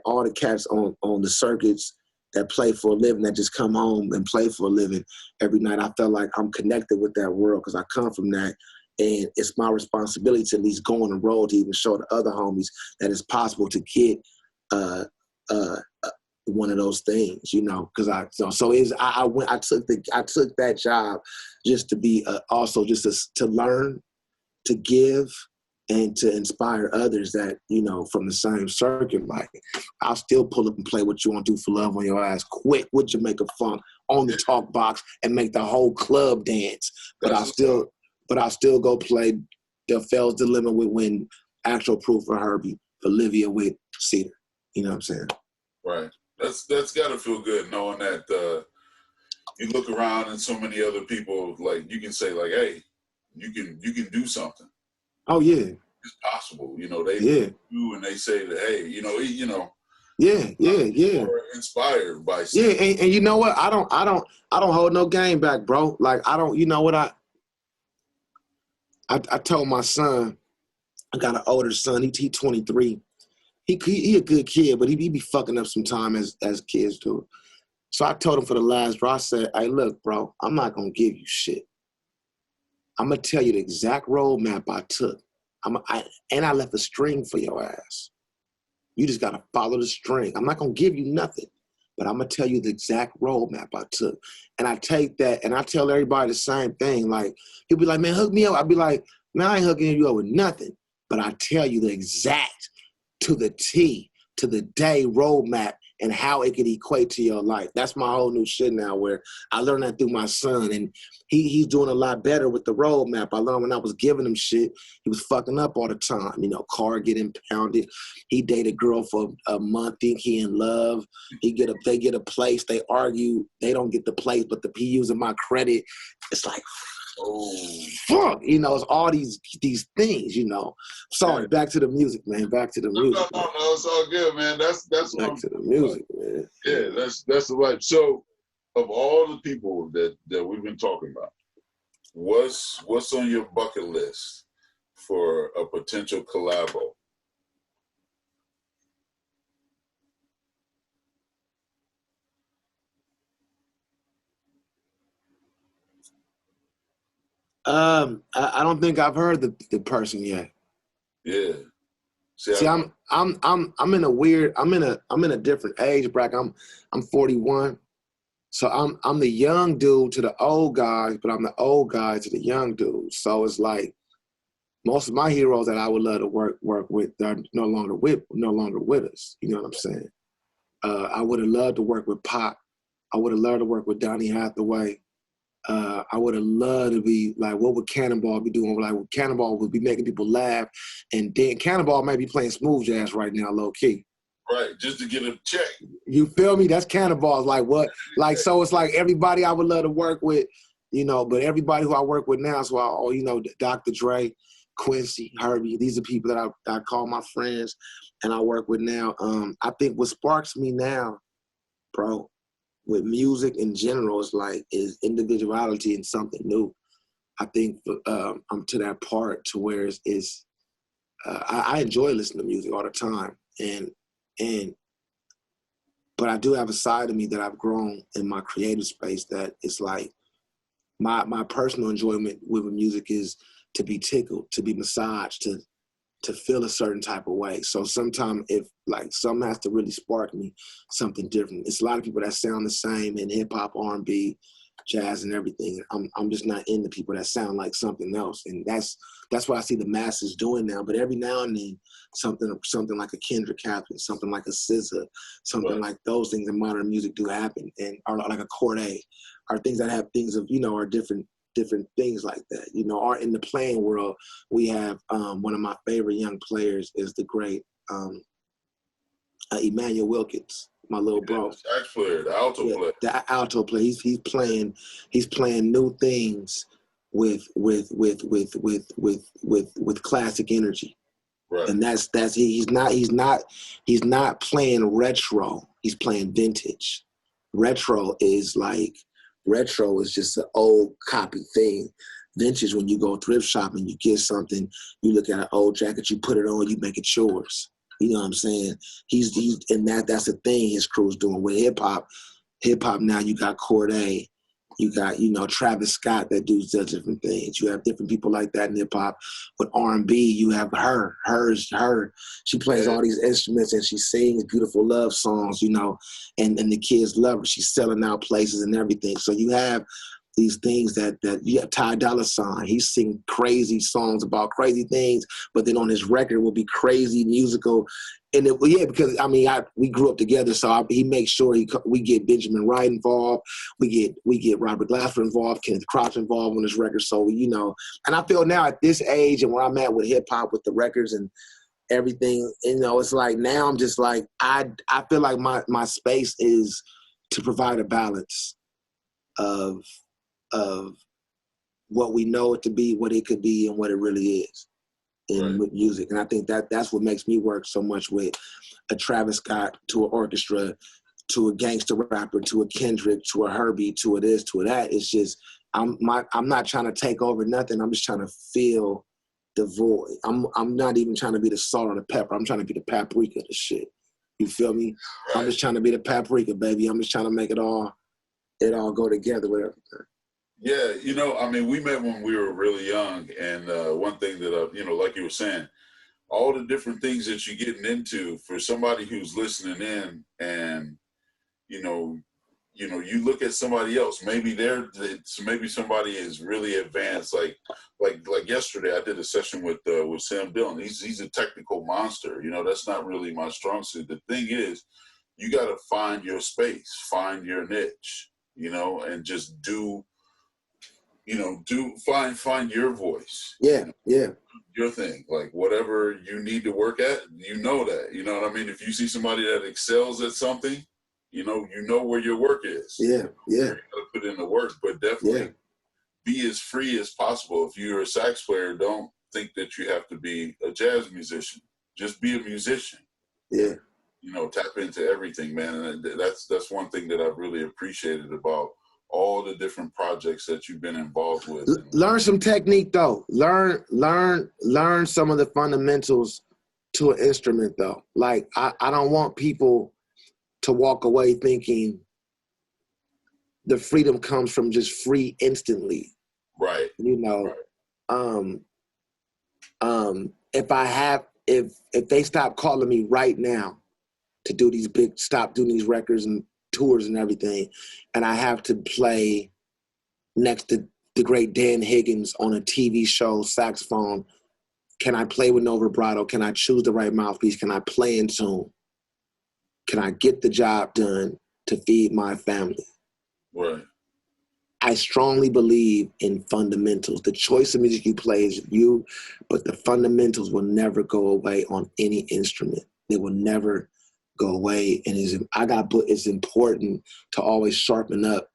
all the cats on the circuits that play for a living, that just come home and play for a living every night, I felt like I'm connected with that world because I come from that. And it's my responsibility to at least go on the road to even show the other homies that it's possible to get one of those things, because I took that job just to be also just to learn, to give, and to inspire others that, from the same circuit. Like, I'll still pull up and play What You Want to Do for Love on Your Ass quick with Jamaica Funk on the talk box and make the whole club dance. But I'll still go play The Fells Dilemma with When Actual Proof for Herbie, Olivia with Cedar. You know what I'm saying? Right. That's got to feel good knowing that you look around and so many other people, like, you can say, like, hey, you can do something. Oh yeah, it's possible. They do, and they say that, hey, yeah. Or inspired by saying. Yeah, and you know what? I don't hold no game back, bro. Like I don't. You know what? I told my son. I got an older son. He 23. He a good kid, but he be fucking up some time as kids do. So I told him for the last, bro. I said, "Hey, look, bro. I'm not gonna give you shit. I'm gonna tell you the exact roadmap I took. And I left a string for your ass. You just gotta follow the string. I'm not gonna give you nothing, but I'm gonna tell you the exact roadmap I took. And I take that and I tell everybody the same thing. Like, he'll be like, man, hook me up. I'll be like, man, I ain't hooking you up with nothing. But I tell you the exact, to the T, to the day roadmap and how it could equate to your life. That's my whole new shit now, where I learned that through my son, and he's doing a lot better with the roadmap. I learned when I was giving him shit, he was fucking up all the time. Car get impounded. He date a girl for a month, think he in love. They get a place, they argue, they don't get the place, but he using my credit. It's like, oh fuck, it's all these things, Sorry, back to the music, man. Back to the music. No, it's all good, man. That's back to the music, man. Yeah, that's the life. So, of all the people that we've been talking about, what's on your bucket list for a potential collabo? I don't think I've heard the person yet. Yeah. See, I'm in a weird. I'm in a different age bracket. I'm 41, so I'm the young dude to the old guys, but I'm the old guy to the young dudes. So it's like most of my heroes that I would love to work with are no longer with us. You know what I'm saying? I would have loved to work with Pop. I would have loved to work with Donny Hathaway. I would have loved to be like, what would Cannonball be doing? Like, Cannonball would be making people laugh, and then Cannonball might be playing smooth jazz right now, low key. Right, just to get a check. You feel me? That's Cannonball. Like what? Like, so it's like everybody I would love to work with, but everybody who I work with now, so Dr. Dre, Quincy, Herbie, these are people that I call my friends and I work with now. I think what sparks me now, bro, with music in general is individuality and something new. I think I'm to that part to where I enjoy listening to music all the time, but I do have a side of me that I've grown in my creative space that is like my personal enjoyment with music is to be tickled, to be massaged, to feel a certain type of way. So sometimes if like something has to really spark me, something different. It's a lot of people that sound the same in hip hop, R&B, jazz, and everything. I'm just not into people that sound like something else, and that's what I see the masses doing now. But every now and then, something like a Kendrick happens, something like a SZA, something like those things in modern music do happen, and or like a Corday, are things that have things of are different things like that. Or in the playing world, we have one of my favorite young players is the great Emmanuel Wilkins, my little bro. The sax player, the alto player. The alto player. He's playing new things with classic energy. Right. And he's not playing retro. He's playing vintage. Retro is just an old copy thing. Vintage, when you go thrift shopping, you get something, you look at an old jacket, you put it on, you make it yours. You know what I'm saying? He's and that's the thing his crew's doing with hip hop. Hip hop now, you got Corday, you got Travis Scott that does different things. You have different people like that in hip hop. With R&B, you have her. She plays all these instruments and she sings beautiful love songs, and the kids love her. She's selling out places and everything. So you have these things that you have Ty Dolla $ign. He's singing crazy songs about crazy things, but then on his record will be crazy musical. And because we grew up together, so he makes sure we get Benjamin Wright involved, we get Robert Glasper involved, Kenneth Crouch involved on this record. So and I feel now at this age and where I'm at with hip hop, with the records and everything, it's like now I'm just like I feel like my space is to provide a balance of what we know it to be, what it could be, and what it really is in with music. And I think that's what makes me work so much with a Travis Scott, to an orchestra, to a gangster rapper, to a Kendrick, to a Herbie, to a this, to a that. It's just I'm not trying to take over nothing. I'm just trying to fill the void. I'm not even trying to be the salt or the pepper. I'm trying to be the paprika of the shit. You feel me? Right. I'm just trying to be the paprika, baby. I'm just trying to make it all go together with everything. Yeah, you know, I mean, we met when we were really young, and one thing that, you know, like you were saying, all the different things that you're getting into for somebody who's listening in, and, you know, you look at somebody else, maybe maybe somebody is really advanced. Like yesterday, I did a session with Sam Dillon. He's a technical monster. You know, that's not really my strong suit. The thing is, you got to find your space, find your niche, you know, and just find your voice. Yeah, yeah. Your thing, like whatever you need to work at, you know that. You know what I mean? If you see somebody that excels at something, you know where your work is. Yeah, yeah. You gotta put in the work, but definitely be as free as possible. If you're a sax player, don't think that you have to be a jazz musician. Just be a musician. Yeah. You know, tap into everything, man. And that's one thing that I've really appreciated about all the different projects that you've been involved with. Learn some technique though. Learn some of the fundamentals to an instrument though. Like I don't want people to walk away thinking the freedom comes from just free instantly. Right. You know, right. If they stop calling me right now to do stop doing these records and tours and everything, and I have to play next to the great Dan Higgins on a TV show, saxophone, can I play with no vibrato? Can I choose the right mouthpiece? Can I play in tune? Can I get the job done to feed my family? Right. I strongly believe in fundamentals. The choice of music you play is you, but the fundamentals will never go away on any instrument. They will never go away. And it's important to always sharpen up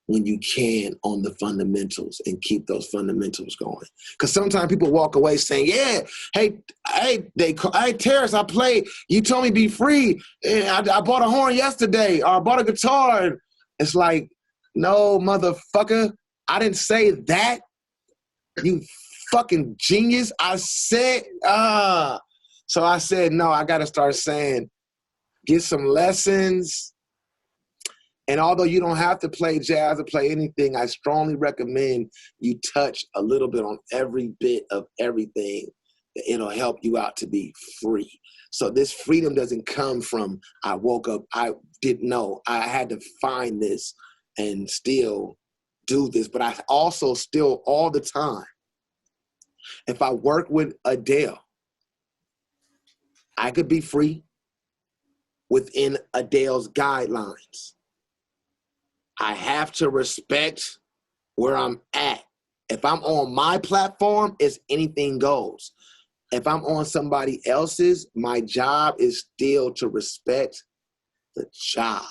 when you can on the fundamentals and keep those fundamentals going. Because sometimes people walk away saying, yeah, hey, Terrace, I play. You told me be free. And I bought a horn yesterday, or I bought a guitar. And it's like, no, motherfucker, I didn't say that. You fucking genius. I said, So I said, no, I got to start saying, get some lessons. And although you don't have to play jazz or play anything, I strongly recommend you touch a little bit on every bit of everything. It'll help you out to be free. So this freedom doesn't come from, I woke up, I didn't know. I had to find this and still do this. But I also still, all the time, if I work with Adele, I could be free within Adele's guidelines. I have to respect where I'm at. If I'm on my platform, it's anything goes. If I'm on somebody else's, my job is still to respect the job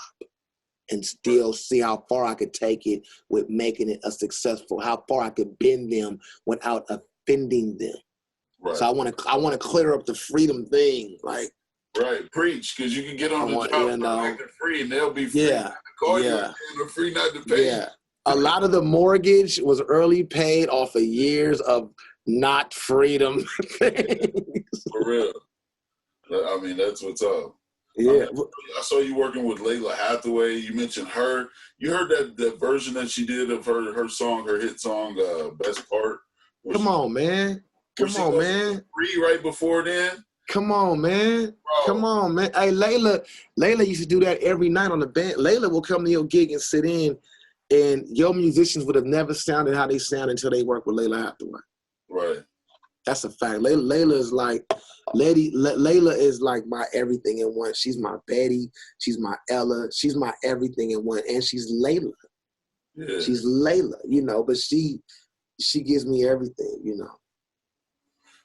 and still see how far I could take it with making it a successful, how far I could bend them without offending them. Right. So I want to clear up the freedom thing, like. Right, preach, because you can get on the job acting free, and they'll be free not to call you, and they're free not to pay you. A lot of the mortgage was early paid off of years of not freedom. For real. I mean, that's what's up. Yeah. I saw you working with Layla Hathaway. You mentioned her. You heard that version that she did of her song, her hit song, Best Part? Come on, man. Come on, man. Free right before then? Come on, man. Bro. Come on, man. Hey, Layla used to do that every night on the band. Layla will come to your gig and sit in, and your musicians would have never sounded how they sound until they work with Layla Hathaway. Right. That's a fact. Layla is like, Layla is like my everything in one. She's my Betty. She's my Ella. She's my everything in one. And she's Layla. Yeah. She's Layla, you know, but she gives me everything, you know.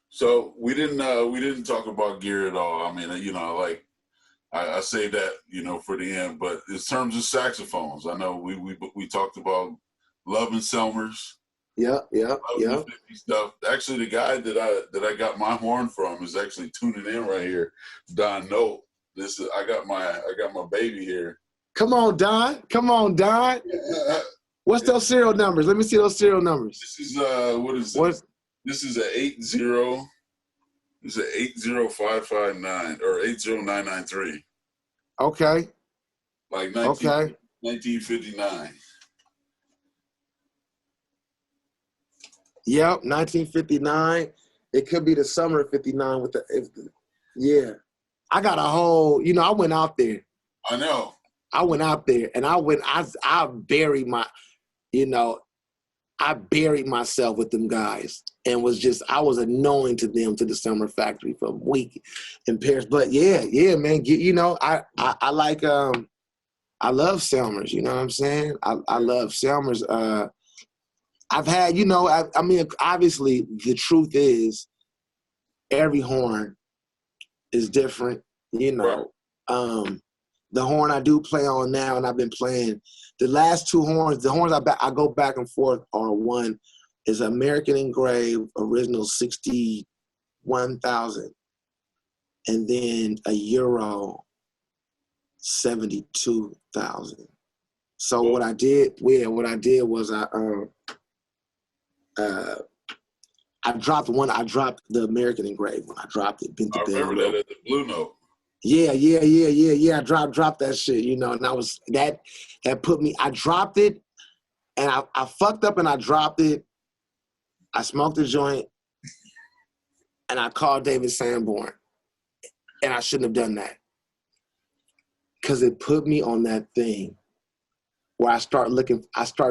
So we didn't talk about gear at all. I mean, you know, like I say that, you know, for the end. But in terms of saxophones, I know we talked about loving Selmers. Yeah. Love the 50 stuff. Actually, the guy that I got my horn from is actually tuning in right here. Don Note. I got my baby here. Come on, Don. Come on, Don. What's those serial numbers? Let me see those serial numbers. This is what is it? This is a 80. This is a 80559 or 80993. Okay. Like 1959. Yep, 1959. It could be the summer of 59 with yeah. I got a whole, I went out there. I know. I went out there and I buried I buried myself with them guys and I was annoying to them, to the Selmer factory for a week in Paris. But yeah, man, I like, I love Selmers, you know what I'm saying? I love Selmers. I've had, I mean, obviously the truth is every horn is different, Right. The horn I do play on now, and I've been playing the last two horns. The horns I go back and forth are, one is American Engraved original 61,000, and then a Euro 72,000. So what I did was I dropped the American Engraved one. I dropped it. Bent the I bell remember that at the Blue Note. Yeah. I dropped that shit, and I was that put me. I dropped it, and I fucked up, and I dropped it. I smoked a joint, and I called David Sanborn, and I shouldn't have done that, because it put me on that thing where I start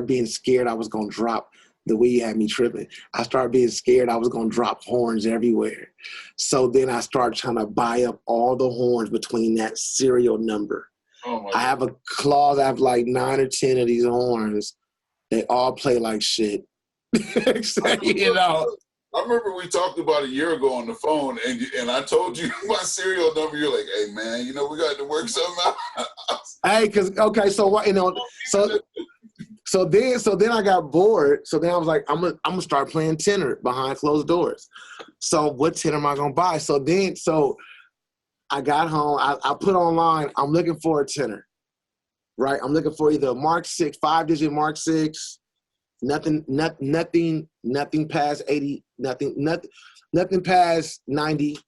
being scared I was gonna drop. The way you had me tripping, I started being scared I was gonna drop horns everywhere. So then I started trying to buy up all the horns between that serial number. Oh my I have a clause. I have like 9 or 10 of these horns. They all play like shit. I remember we talked about a year ago on the phone, and I told you my serial number. You're like, "Hey man, we got to work something out." Hey, so what? So then I got bored. So then I was like, I'm gonna start playing tenor behind closed doors. So what tenor am I gonna buy? So I got home. I put online. I'm looking for a tenor, right? I'm looking for either a Mark 6, 5-digit Mark 6. Nothing past 80. Nothing past 90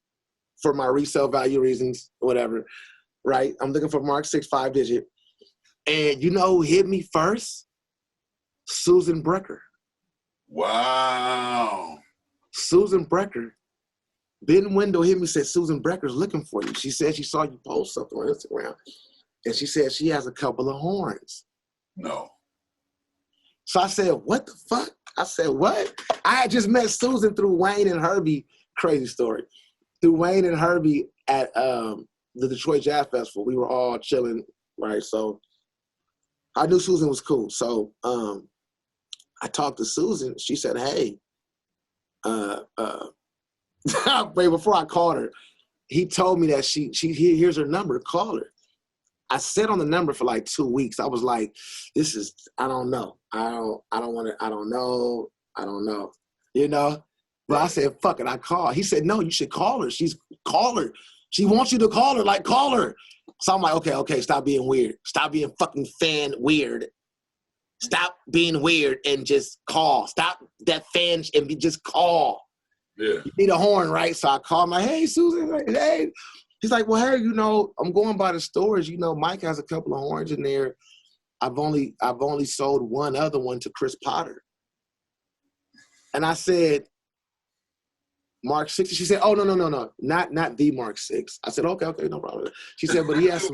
for my resale value reasons, whatever. Right? I'm looking for Mark 6, 5-digit. And you know who hit me first? Susan Brecker. Wow. Susan Brecker. Ben Wendell hit me, said, Susan Brecker's looking for you. She said she saw you post something on Instagram. And she said she has a couple of horns. No. So I said, what the fuck? I said, what? I had just met Susan through Wayne and Herbie. Crazy story. Through Wayne and Herbie at the Detroit Jazz Festival. We were all chilling, right? So I knew Susan was cool. So I talked to Susan. She said, hey, wait, before I called her, he told me that here's her number, call her. I sat on the number for like 2 weeks. I was like, I don't know. I don't know. But I said, fuck it, I called. He said, no, you should call her. Call her. She wants you to call her, call her. So I'm like, okay, stop being weird. Stop being fucking fan weird. Stop being weird and just call. Stop that fan and just call. Yeah. You need a horn, right? So I called my, hey, Susan, hey. He's like, well, hey, I'm going by the stores. Mike has a couple of horns in there. I've only sold one other one to Chris Potter. And I said, Mark 6. She said, oh, no, not the Mark 6. I said, okay, no problem. She said, but he has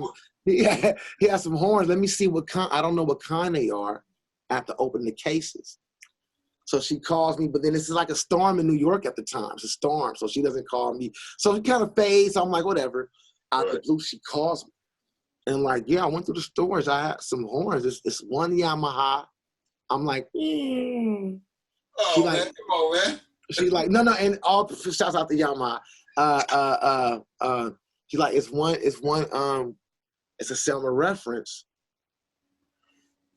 some horns. Let me see what kind. I don't know what kind they are. I have to open the cases. So she calls me, but then this is like a storm in New York at the time. It's a storm, so she doesn't call me. So it kind of fades. I'm like, whatever. Out the blue, she calls me. And like, yeah, I went through the stores. I had some horns. It's one Yamaha. I'm like, Oh, she man, come on, man. She's like, no, and all shouts out to Yamaha. She's like, it's a Selmer reference.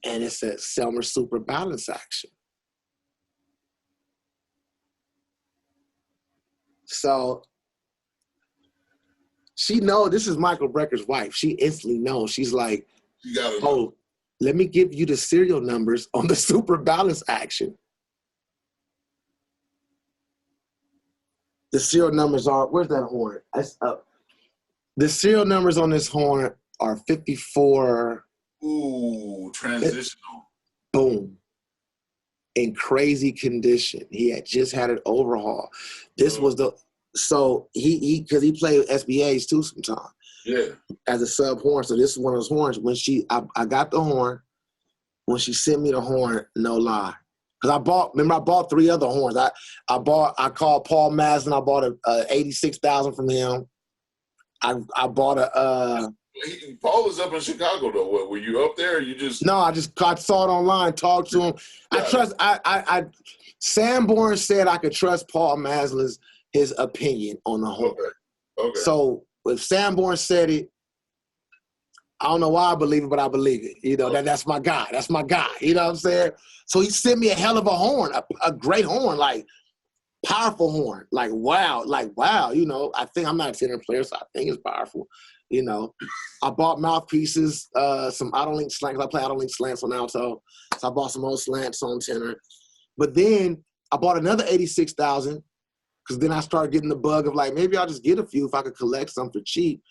And it's a Selmer super balance action. So she knows this is Michael Brecker's wife. She instantly knows. She's like, You gotta know. oh, let me give you the serial numbers on the super balance action. The serial numbers are, where's that horn? That's up. The serial numbers on this horn are 54. Ooh, transitional. Boom. In crazy condition. He had just had an overhaul. This was the, so because he played SBAs too sometimes. Yeah. As a sub horn. So this is one of those horns. When I got the horn, when she sent me the horn, no lie. Because I bought 3 other horns. I called Paul Maslin. I bought a 86,000 from him. I bought a Paul is up in Chicago though. What, were you up there or you just No, I saw it online, talked to him. Sanborn said I could trust Paul Maslin's his opinion on the horn. Okay. So if Sanborn said it, I don't know why I believe it, but I believe it. You know, that's my guy. That's my guy. You know what I'm saying? So he sent me a hell of a horn, a great horn, like powerful horn. Like wow. You know, I think I'm not a tenor player, so I think it's powerful. You know, I bought mouthpieces, some auto-link slants. I play auto-link slants on alto. So I bought some old slants on tenor. But then I bought another 86,000 because then I started getting the bug of like, maybe I'll just get a few if I could collect some for cheap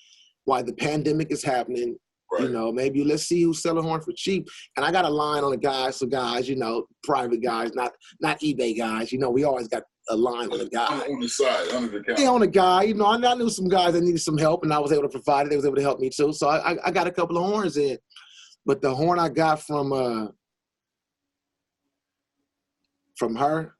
while the pandemic is happening. Right. You know, maybe let's see who's selling horn for cheap. And I got a line on the guys. So guys, you know, private guys, not eBay guys. You know, we always got a line on the guy. On the side, under the counter. Yeah, on the guy. You know, I knew some guys that needed some help, and I was able to provide it. They was able to help me too. So I got a couple of horns in. But the horn I got from her,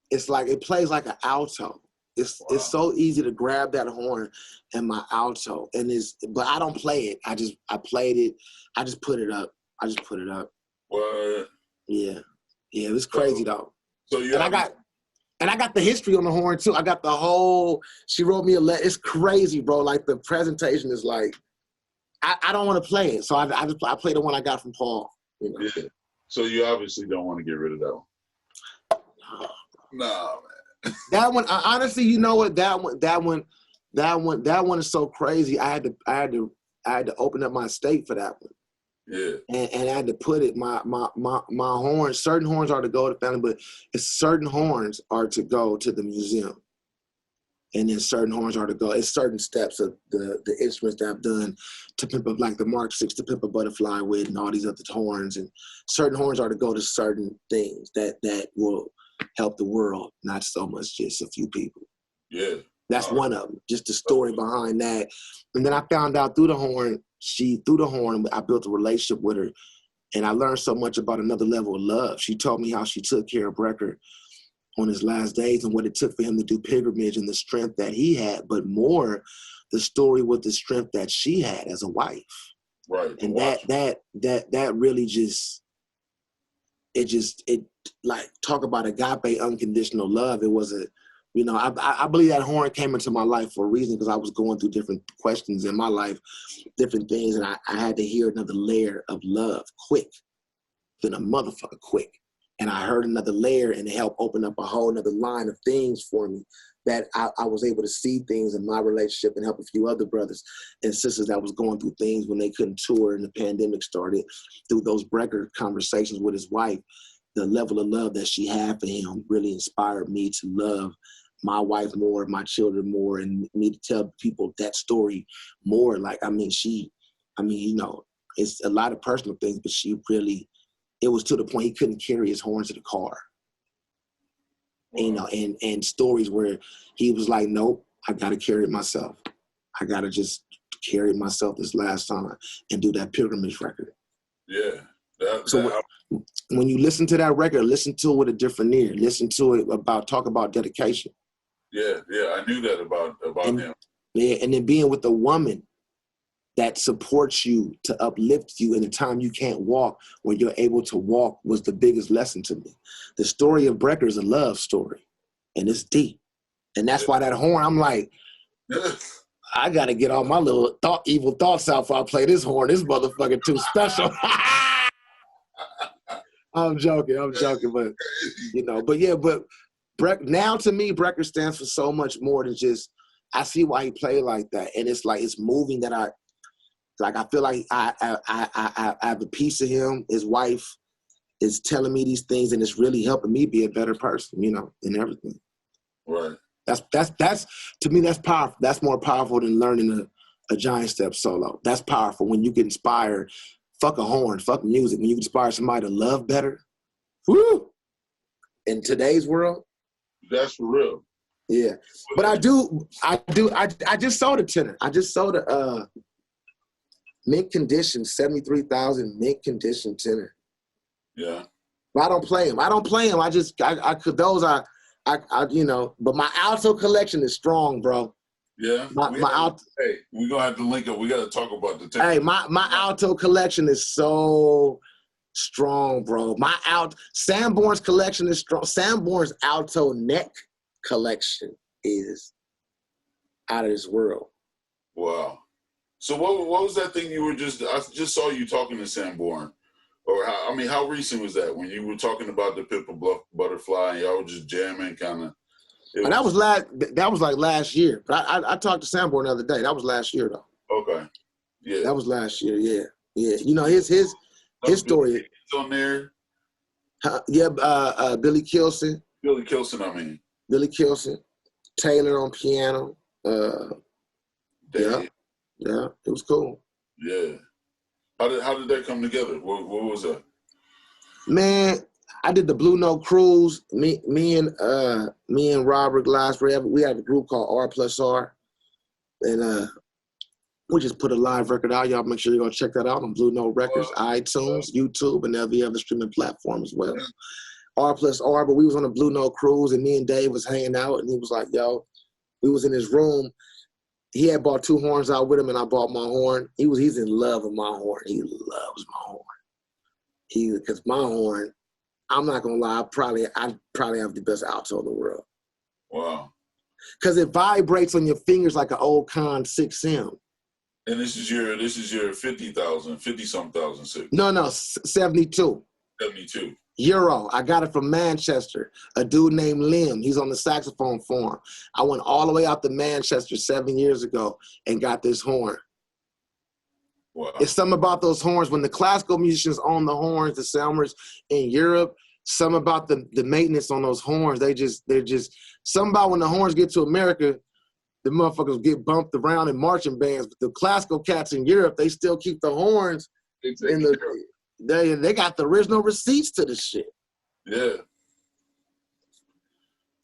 it's like, it plays like an alto. It's so easy to grab that horn in my alto, but I don't play it. I played it. I just put it up. What? Yeah, it was crazy though. So I got the history on the horn too. I got the whole. She wrote me a letter. It's crazy, bro. Like the presentation is like, I don't want to play it, so I play the one I got from Paul. You know? Yeah. So you obviously don't want to get rid of that one. No, man. That one, honestly, you know what? That one is so crazy. I had to open up my estate for that one. Yeah. And I had to put it, my horns, certain horns are to go to family, but certain horns are to go to the museum. And then certain horns are to go, it's certain steps of the instruments that I've done to pimp up, like the Mark 6 to pimp a butterfly with and all these other horns. And certain horns are to go to certain things that will help the world, not so much just a few people. Yeah. That's one of them, just the story behind that. And then I found out through the horn, I built a relationship with her, and I learned so much about another level of love. She told me how she took care of Brecker on his last days and what it took for him to do pilgrimage and the strength that he had, but more the story with the strength that she had as a wife. Right. And that really it like, talk about agape unconditional love. It was I believe that horn came into my life for a reason, because I was going through different questions in my life, different things, and I had to hear another layer of love quick, than a motherfucker quick. And I heard another layer, and it helped open up a whole nother line of things for me, that I was able to see things in my relationship and help a few other brothers and sisters that was going through things when they couldn't tour and the pandemic started. Through those Brecker conversations with his wife, the level of love that she had for him really inspired me to love my wife more, my children more, and me to tell people that story more. Like, you know, it's a lot of personal things, but she really, it was to the point he couldn't carry his horns to the car. You know, and stories where he was like, nope, I got to carry it myself. I got to just carry it myself this last time and do that pilgrimage record. Yeah. When you listen to that record, listen to it with a different ear. Listen to it talk about dedication. Yeah, I knew that about him. Yeah, and then being with a woman that supports you, to uplift you in a time you can't walk, when you're able to walk, was the biggest lesson to me. The story of Brecker is a love story, and it's deep. And that's why that horn, I'm like, I got to get all my little evil thoughts out before I play this horn. This motherfucker too special. I'm joking, but you know, but Now to me, Brecker stands for so much more than just, I see why he played like that. And it's like, it's moving that I feel like I have a piece of him. His wife is telling me these things, and it's really helping me be a better person, you know, and everything. Right. That's to me, that's powerful. That's more powerful than learning a giant step solo. That's powerful when you can inspire, fuck a horn, fuck music. When you can inspire somebody to love better, woo! In today's world. That's for real. Yeah. But I just sold a tenor. I just sold a mint condition, 73,000 mint condition tenor. Yeah. But I don't play them. I could, those I you know, but my alto collection is strong, bro. Yeah. Hey, we're gonna have to link up. We gotta talk about the tenor. Hey, my alto collection is so strong, bro. Sanborn's collection is strong. Sanborn's alto neck collection is out of this world. Wow. So what was that thing you were I just saw you talking to Sanborn. Or how recent was that when you were talking about the Pippa Butterfly and y'all were just jamming kind of? That was like last year. But I talked to Sanborn the other day. That was last year though. Okay. Yeah. That was last year, yeah. Yeah. You know, his story. On there. Billy Kilson. Billy Kilson, I mean. Billy Kilson. Taylor on piano. Yeah, it was cool. Yeah. How did that come together? What was that? Man, I did the Blue Note Cruise. Me and Robert Glasper, we have a group called R+R. And we just put a live record out. Y'all make sure you're gonna check that out on Blue Note Records, iTunes, YouTube, and every other streaming platform as well. R+R, but we was on a Blue Note Cruise, and me and Dave was hanging out, and he was like, yo, we was in his room. He had bought 2 horns out with him, and I bought my horn. He's in love with my horn. He loves my horn. Because my horn, I'm not gonna lie, I probably have the best alto in the world. Wow. Because it vibrates on your fingers like an old Con 6M. And this is your 50-something thousand six. No, 72. 72. Euro. I got it from Manchester. A dude named Lim. He's on the saxophone form. I went all the way out to Manchester 7 years ago and got this horn. Wow. It's something about those horns. When the classical musicians own the horns, the Selmers in Europe, something about the maintenance on those horns. They're just something about when the horns get to America, the motherfuckers get bumped around in marching bands. But the classical cats in Europe, they still keep the horns in the. They got the original receipts to the shit. Yeah.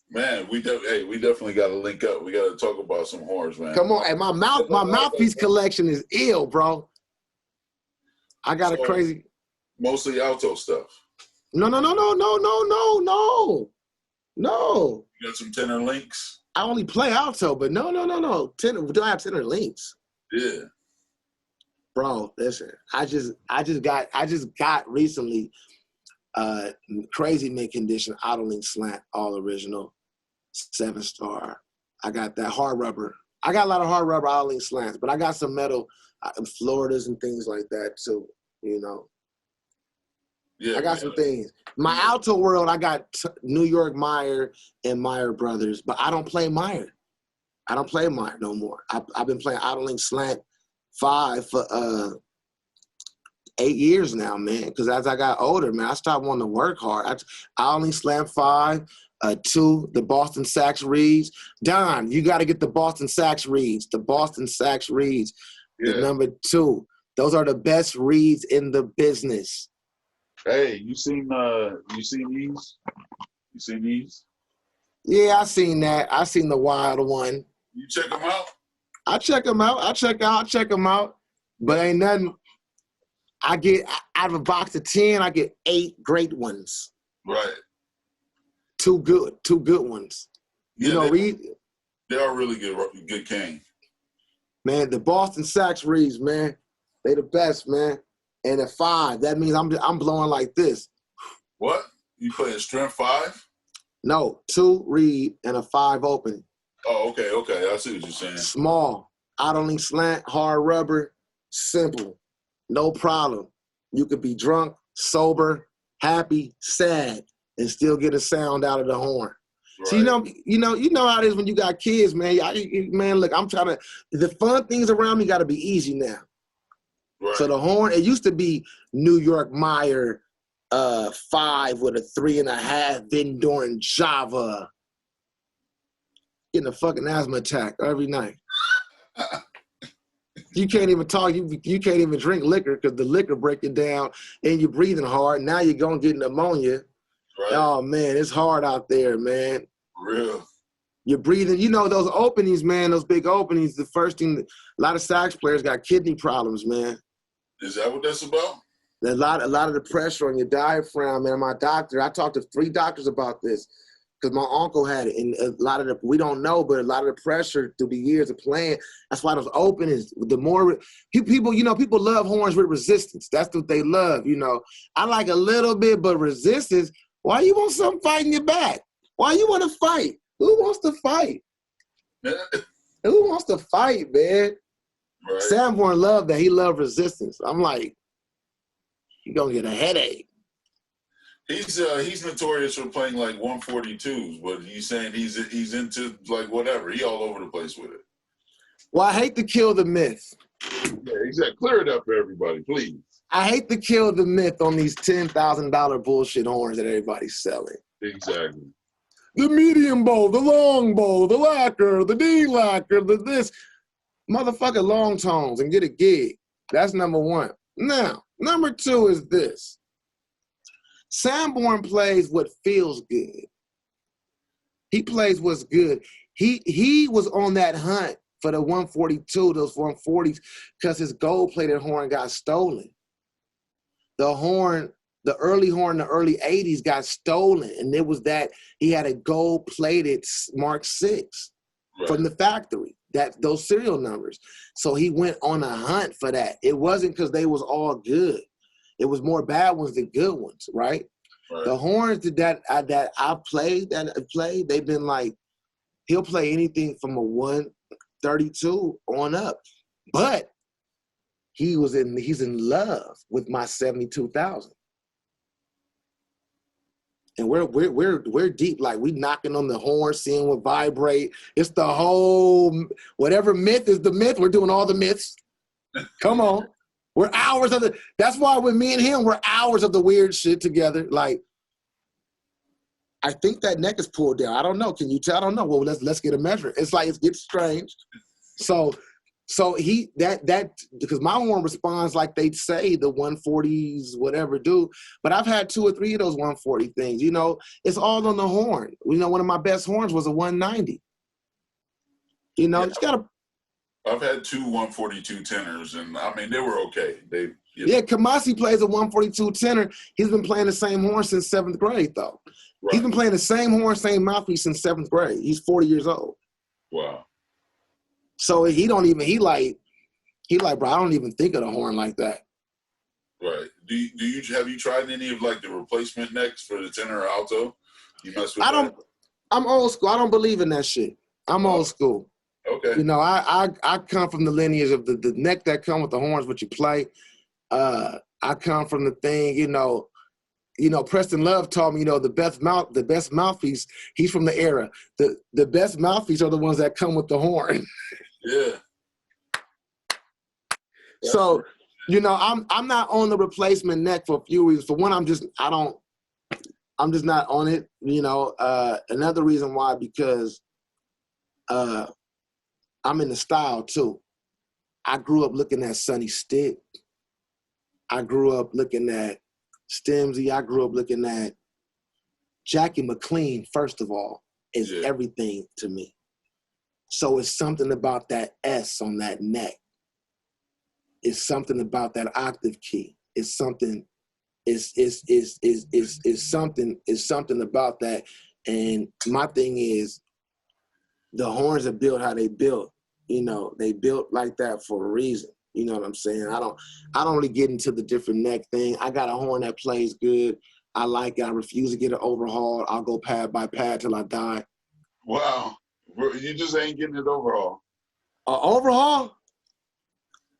Man, we definitely got to link up. We got to talk about some horns, man. Come on, hey, my mouthpiece collection is ill, bro. I got a crazy. Mostly alto stuff. No. You got some tenor links. I only play alto, but no. Tenor, we don't have tenor links. Yeah. Bro, listen. I just got recently crazy mint condition auto link slant, all original, 7-star. I got that hard rubber. I got a lot of hard rubber auto link slants, but I got some metal Floridas and things like that too. You know. Yeah, I got some things. My alto world, I got New York Meyer and Meyer Brothers, but I don't play Meyer. I don't play Meyer no more. I've been playing auto link slant 5 for 8 years now, man. Because as I got older, man, I stopped wanting to work hard. I only slant 5, 2, the Boston Sax Reeds. Don, you got to get the Boston Sax Reeds. The Boston Sax Reeds, the number 2. Those are the best reeds in the business. Hey, you seen these? You seen these? Yeah, I seen that. I seen the wild one. You check them out? I check them out. I check them out. But ain't nothing. I get out of a box of 10, I get 8 great ones. Right. 2 good ones. Yeah, you know, Reed. They are really good cane. Man, the Boston Sax Reeds, man, they the best, man. And at 5, that means I'm blowing like this. What? You play a strength 5? No, 2 reed and a 5 open. Oh, okay. I see what you're saying. Small, auto link slant, hard rubber, simple, no problem. You could be drunk, sober, happy, sad, and still get a sound out of the horn. Right. See, you know how it is when you got kids, man. Man, look, I'm trying to. The fun things around me got to be easy now. Right. So the horn, it used to be New York Meyer 5 with a 3.5 Van Doren Java. Getting a fucking asthma attack every night. You can't even talk. You can't even drink liquor because the liquor break you down and you're breathing hard. Now you're going to get pneumonia. Right. Oh, man, it's hard out there, man. Real. You're breathing. You know, those openings, man, those big openings, the first thing, a lot of sax players got kidney problems, man. Is that what that's about? A lot of the pressure on your diaphragm, man. My doctor, I talked to 3 doctors about this because my uncle had it. And a lot of we don't know, but a lot of the pressure through the years of playing, that's why those openings, the more, people, people love horns with resistance. That's what they love, I like a little bit, but resistance, why you want something fighting your back? Why you want to fight? Who wants to fight? Who wants to fight, man? Right. Sanborn loved that. He loved resistance. I'm like, you're going to get a headache. He's notorious for playing like 142s, but he's saying he's into like whatever. He all over the place with it. Well, I hate to kill the myth. Yeah, exactly. Clear it up for everybody, please. I hate to kill the myth on these $10,000 bullshit horns that everybody's selling. Exactly. The medium bow, the long bow, the lacquer, the D-lacquer, the this. Motherfucker long tones and get a gig. That's number 1. Now, number 2 is this. Sanborn plays what feels good. He plays what's good. He was on that hunt for the 142, those 140s, because his gold-plated horn got stolen. The early horn, the early 80s got stolen, and it was that he had a gold-plated Mark 6 from the factory. Those serial numbers. So he went on a hunt for that. It wasn't because they was all good. It was more bad ones than good ones, right? The horns that I played, they've been like, he'll play anything from a 132 on up. But he's in love with my 72,000. And we're deep, like we knocking on the horn, seeing what vibrate. It's the whole, whatever myth is the myth, we're doing all the myths. Come on. We're hours of that's why with me and him, we're hours of the weird shit together. Like, I think that neck is pulled down. I don't know. Can you tell? I don't know. Well, let's get a measure. It's like, it gets strange. So because my horn responds like they say the 140s, whatever do, but I've had 2 or 3 of those 140 things, it's all on the horn. One of my best horns was a 190. It's got I've had 2 142 tenors, and I mean, they were okay. Yeah, Kamasi plays a 142 tenor. He's been playing the same horn since 7th grade, though. Right. He's been playing the same horn, same mouthpiece since 7th grade. He's 40 years old. Wow. So he like, bro, I don't even think of the horn like that. Right. Have you tried any of like the replacement necks for the tenor or alto? You mess with that? I'm old school. I don't believe in that shit. I'm old school. Okay. I come from the lineage of the neck that come with the horns, what you play. I come from the thing, Preston Love taught me, the best mouthpiece, he's from the era. The best mouthpiece are the ones that come with the horn. Yeah. So, I'm not on the replacement neck for a few reasons. For one, I'm just not on it. Another reason why, because I'm in the style too. I grew up looking at Sonny Stitt. I grew up looking at Stemsy. I grew up looking at Jackie McLean, first of all, is everything to me. So it's something about that S on that neck. It's something about that octave key. It's something something about that. And my thing is, the horns are built how they built. They built like that for a reason. You know what I'm saying? I don't really get into the different neck thing. I got a horn that plays good. I like it. I refuse to get it overhauled. I'll go pad by pad till I die. Wow. You just ain't getting it overhauled. Overhaul?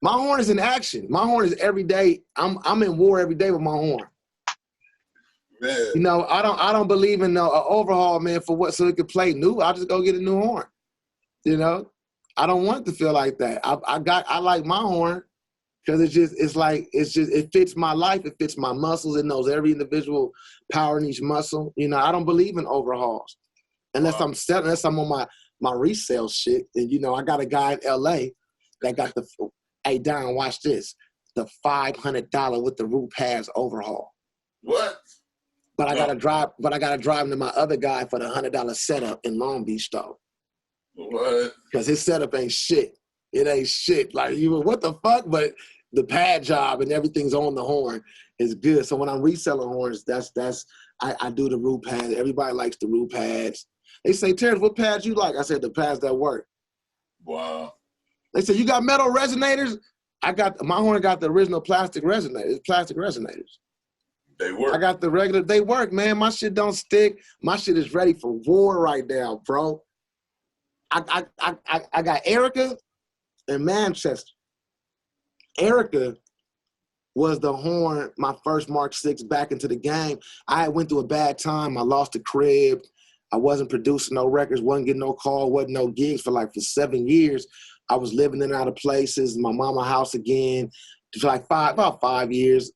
My horn is in action. My horn is every day. I'm in war every day with my horn. Man. You know, I don't believe in no overhaul, man, for what, so it could play new. I'll just go get a new horn. You know, I don't want it to feel like that. I like my horn because it fits my life. It fits my muscles. It knows every individual power in each muscle. You know, I don't believe in overhauls unless I'm on my resale shit. And, you know, I got a guy in LA that got hey, Don, watch this. The $500 with the root pads overhaul. What? But I gotta drive him to my other guy for the $100 setup in Long Beach though. What? Because his setup ain't shit. It ain't shit. Like, what the fuck? But the pad job and everything's on the horn is good. So when I'm reselling horns, I do the root pads. Everybody likes the root pads. They say, Terrace, what pads you like? I said, the pads that work. Wow. They say, you got metal resonators? My horn got the original plastic resonators. Plastic resonators. They work. I got the regular. They work, man. My shit don't stick. My shit is ready for war right now, bro. I got Erica in Manchester. Erica was the horn, my first Mark 6 back into the game. I went through a bad time. I lost the crib. I wasn't producing no records, wasn't getting no call, wasn't no gigs for 7 years. I was living in and out of places, my mama house again, for about 5 years.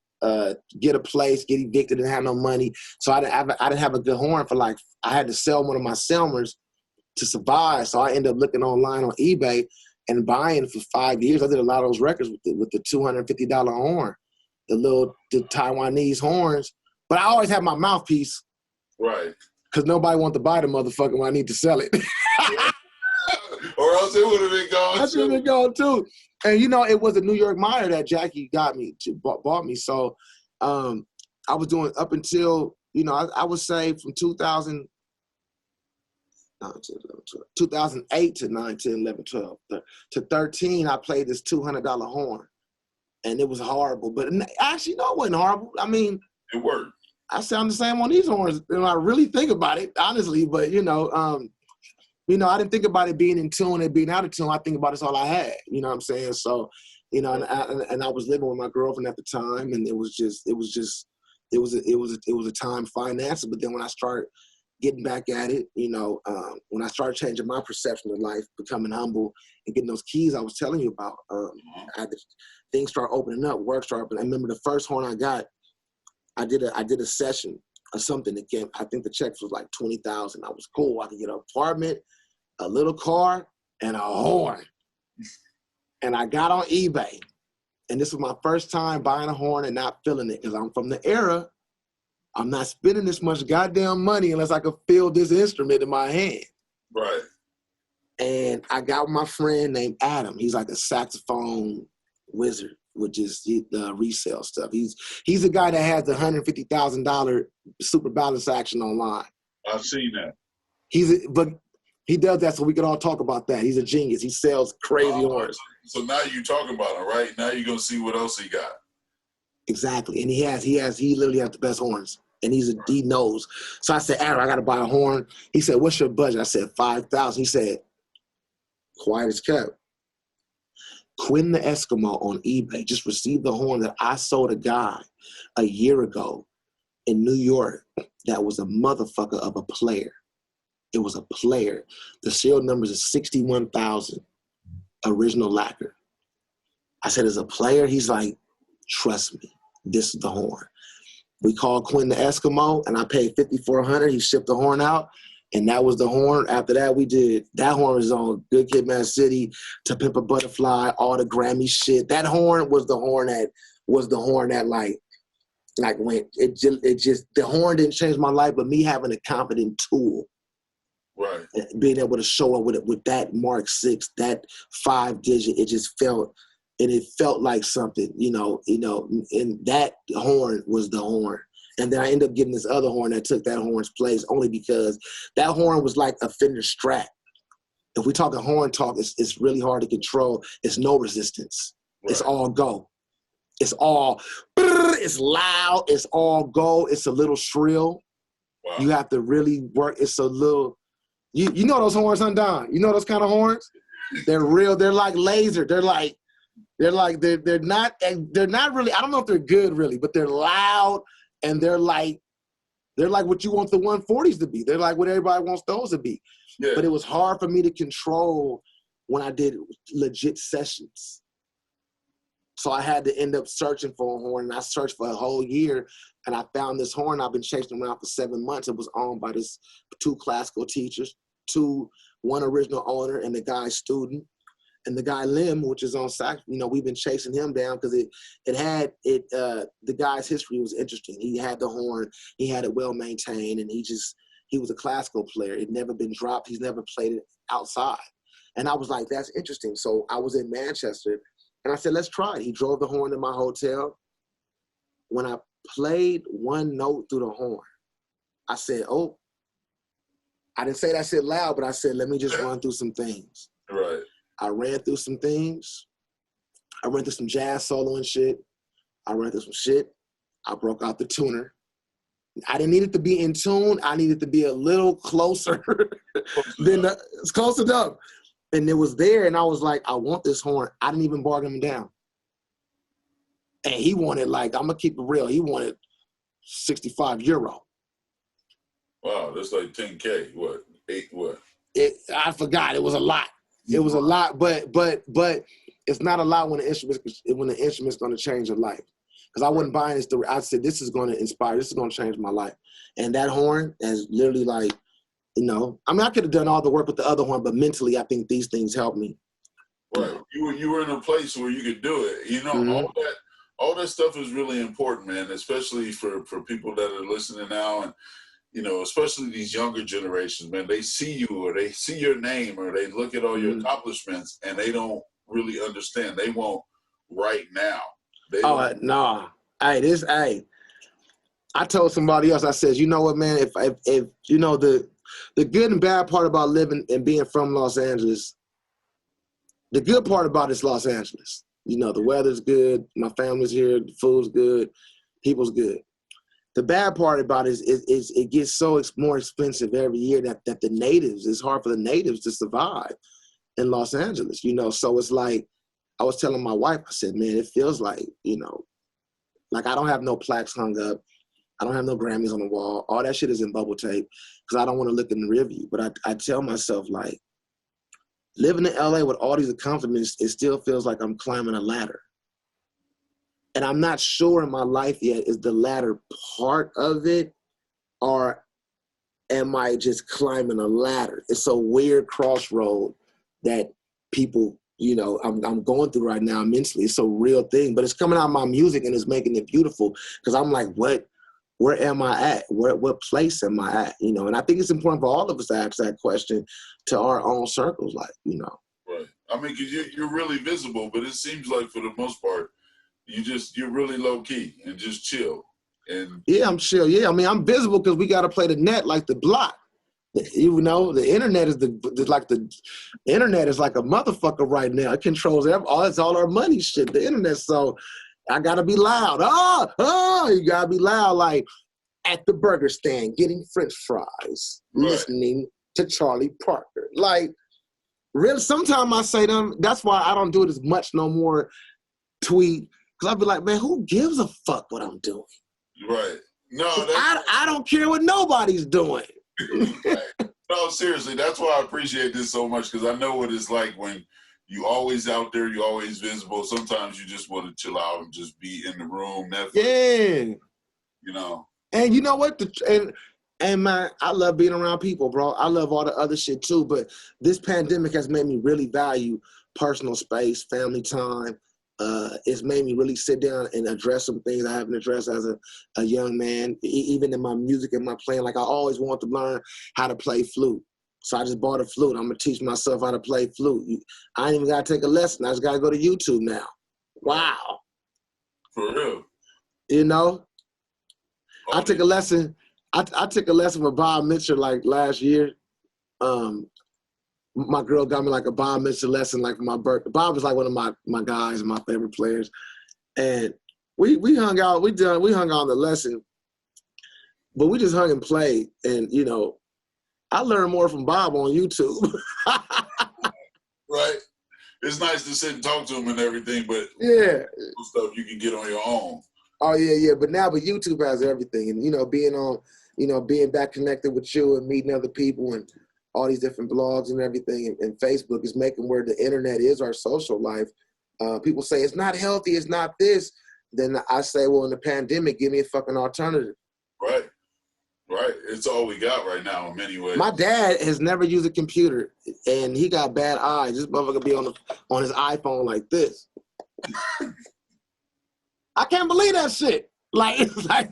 Get a place, get evicted, didn't have no money. So I didn't have a good horn for I had to sell one of my Selmers to survive. So I ended up looking online on eBay and buying for 5 years. I did a lot of those records with the $250 horn, the Taiwanese horns. But I always have my mouthpiece. Right. Because nobody wants to buy the motherfucker when I need to sell it. Or else it would have been gone. That should have been gone too. And, you know, it was a New York Meyer that Jackie bought me. So I was doing up until, you know, I would say from 2008 to 9, 10, 11, 12. To 13, I played this $200 horn. And it was horrible. But actually, no, it wasn't horrible. I mean, it worked. I sound the same on these horns. And I really think about it, honestly. But, you know, I didn't think about it being in tune and being out of tune. I think about it's all I had. You know what I'm saying? So, you know, and I was living with my girlfriend at the time, and it was a time financing. But then when I started getting back at it, you know, when I started changing my perception of life, becoming humble, and getting those keys I was telling you about, things started opening up, work started opening. I remember the first horn I got, I did a session or something that came, I think the check was like $20,000. I was cool. I could get an apartment, a little car, and a horn. And I got on eBay. And this was my first time buying a horn and not feeling it, because I'm from the era, I'm not spending this much goddamn money unless I could feel this instrument in my hand. Right. And I got my friend named Adam. He's like a saxophone wizard, which is the resale stuff. He's the guy that has the $150,000 super balance action online. I've seen that. But he does that so we can all talk about that. He's a genius. He sells crazy horns. So now you talking about him, right? Now you're gonna see what else he got. Exactly. And he literally has the best horns. And he knows. So I said, Adam, I gotta buy a horn. He said, what's your budget? I said, $5,000. He said, quiet as kept. Quinn the Eskimo on eBay just received the horn that I sold a guy a year ago in New York that was a motherfucker of a player. It was a player. The serial numbers is 61,000, original lacquer. I said, as a player, he's like, trust me, this is the horn. We called Quinn the Eskimo, and I paid $5,400. He shipped the horn out, and that was the horn. After that, that horn was on Good Kid, Mad City, To Pimp a Butterfly, all the Grammy shit. That horn was the horn that when the horn didn't change my life, but me having a confident tool. Right. Being able to show up with that Mark 6, that 5-digit, it felt like something, you know, and that horn was the horn. And then I ended up getting this other horn that took that horn's place only because that horn was like a Fender Strat. If we talk a horn talk, it's really hard to control. It's no resistance. Right. It's all go. It's loud. It's all go. It's a little shrill. Wow. You have to really work. It's a little, you know those horns, huh, Don? You know those kind of horns? They're real. They're like laser. They're not really, I don't know if they're good really, but they're loud and they're like They're like what you want the 140s to be. They're like what everybody wants those to be. Yeah. But it was hard for me to control when I did legit sessions. So I had to end up searching for a horn, and I searched for a whole year, and I found this horn. I've been chasing around for 7 months. It was owned by this 2 classical teachers, 1 original owner, and the guy's student. And the guy Lim, which is on sax, you know, we've been chasing him down because the guy's history was interesting. He had the horn, he had it well maintained, and he was a classical player. It never been dropped. He's never played it outside. And I was like, that's interesting. So I was in Manchester, and I said, let's try it. He drove the horn to my hotel. When I played 1 note through the horn, I said, oh, I didn't say that shit loud, but I said, let me just run through some things. Right. I ran through some things. I ran through some jazz solo and shit. I ran through some shit. I broke out the tuner. I didn't need it to be in tune. I needed to be a little closer than it's close enough. And it was there, and I was like, I want this horn. I didn't even bargain him down. And he wanted, like, I'm gonna keep it real, he wanted €65. Wow, that's like 10K. What? 8 what? I forgot. It was a lot. It was a lot, but it's not a lot when the instrument's going to change your life. Because I wasn't buying this. I said, this is going to inspire. This is going to change my life. And that horn has literally, like, you know, I mean, I could have done all the work with the other horn, but mentally, I think these things helped me. Right. You were in a place where you could do it. You know, all that stuff is really important, man. Especially for people that are listening now, and you know, especially these younger generations, man. They see you, or they see your name, or they look at all your accomplishments, and they don't really understand. They want right now. No. Hey, I told somebody else, I said, you know what, man, if you know, the good and bad part about living and being from Los Angeles, the good part about it's Los Angeles. You know, the weather's good, my family's here, the food's good, people's good. The bad part about it is it gets so more expensive every year that the natives, it's hard for the natives to survive in Los Angeles, you know? So it's like, I was telling my wife, I said, man, it feels like, you know, like I don't have no plaques hung up. I don't have no Grammys on the wall. All that shit is in bubble tape because I don't want to look in the rear view. But I tell myself, like, living in LA with all these accomplishments, it still feels like I'm climbing a ladder. And I'm not sure in my life yet, is the latter part of it, or am I just climbing a ladder? It's a weird crossroad that people, you know, I'm going through right now mentally. It's a real thing, but it's coming out of my music and it's making it beautiful because I'm like, where am I at? What place am I at? You know, and I think it's important for all of us to ask that question to our own circles, like, you know. Right. I mean, because you're really visible, but it seems like for the most part, you're really low key and just chill. And yeah, I'm chill. Yeah, I mean, I'm visible because we got to play the net like the block. You know, the internet is the internet is like a motherfucker right now. It controls it's all our money shit. The internet. So I gotta be loud. You gotta be loud, like at the burger stand getting French fries, listening to Charlie Parker. Like, really, sometimes I say them. That's why I don't do it as much no more. Tweet. Because I'll be like, man, who gives a fuck what I'm doing? Right. No, I don't care what nobody's doing. Right. No, seriously, that's why I appreciate this so much, because I know what it's like when you always out there, you always visible. Sometimes you just want to chill out and just be in the room. Netflix, yeah. You know. And you know what? And man, I love being around people, bro. I love all the other shit too. But this pandemic has made me really value personal space, family time. It's made me really sit down and address some things I haven't addressed as a young man, even in my music and my playing. Like, I always wanted to learn how to play flute. So I just bought a flute. I'm going to teach myself how to play flute. I ain't even got to take a lesson. I just got to go to YouTube now. Wow. For real. You know? I took a lesson. I took a lesson with Bob Mitchell like last year. My girl got me like a Bob Mitchell lesson like for my birthday. Bob is like one of my guys and my favorite players. And we hung out, we hung out on the lesson, but we just hung and played. And, you know, I learned more from Bob on YouTube. Right. It's nice to sit and talk to him and everything, but yeah, stuff you can get on your own. Oh yeah. But now, YouTube has everything. And, you know, being on you know, being back connected with you and meeting other people and all these different blogs and everything, and Facebook is making where the internet is our social life. People say it's not healthy, it's not this. Then I say, well, in the pandemic, give me a fucking alternative. Right. Right. It's all we got right now in many ways. My dad has never used a computer, and he got bad eyes. This motherfucker be on his iPhone like this. I can't believe that shit. Like, it's like,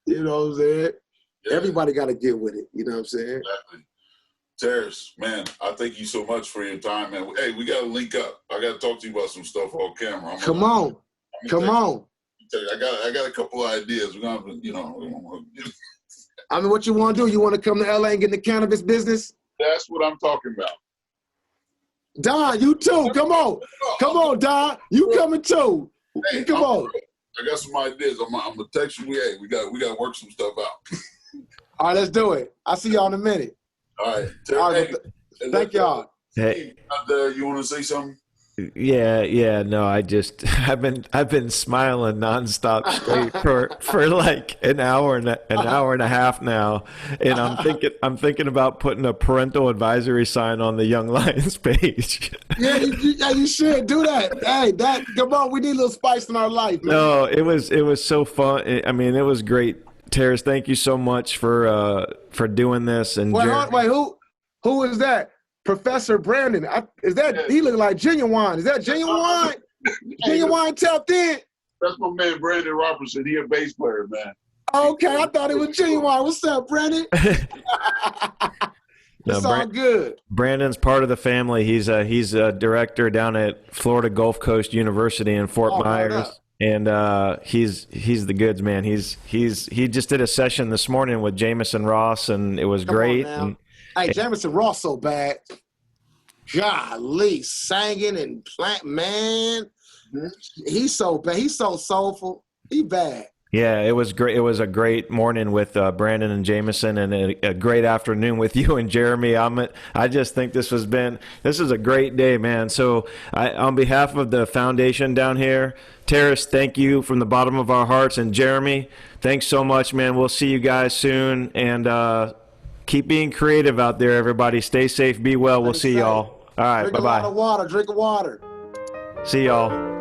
you know what I'm saying? Yeah. Everybody got to get with it. You know what I'm saying? Exactly. Terrace, man, I thank you so much for your time, man. Hey, we got to link up. I got to talk to you about some stuff off camera. Come on. I got a couple of ideas. We're gonna, you know. I mean, what you want to do? You want to come to LA and get in the cannabis business? That's what I'm talking about. Don, you too. Come on, Don. You coming too? Hey, come on. I got some ideas. I'm gonna text you. Hey, we got to work some stuff out. All right, let's do it. I'll see y'all in a minute. All right. All right, thank y'all. Hey, you want to say something? Yeah, no, I've been smiling nonstop straight for like an hour and a half now, and I'm thinking about putting a parental advisory sign on the Young Lions page. Yeah, you should do that. Hey, come on, we need a little spice in our life, man. No, it was so fun. I mean, it was great. Terrace, thank you so much for doing this. And wait, who is that? Professor Brandon, he look like Genuine. Is that Genuine? Genuine tapped in? That's my man, Brandon Robertson. He a bass player, man. Okay, I thought it was Genuine. What's up, Brandon? It's all good. Brandon's part of the family. He's a director down at Florida Gulf Coast University in Fort Myers. And he's the goods, man. He just did a session this morning with Jamison Ross, and it was great. Hey, Jamison Ross so bad. Golly, singing and man. He's so bad. He's so soulful. He bad. Yeah, it was great. It was a great morning with Brandon and Jamison, and a great afternoon with you and Jeremy. I just think this is a great day, man. So on behalf of the foundation down here, Terrace, thank you from the bottom of our hearts. And Jeremy, thanks so much, man. We'll see you guys soon. And keep being creative out there, everybody. Stay safe. Be well. We'll see y'all. All right. Bye-bye. Drink a lot of water. See y'all.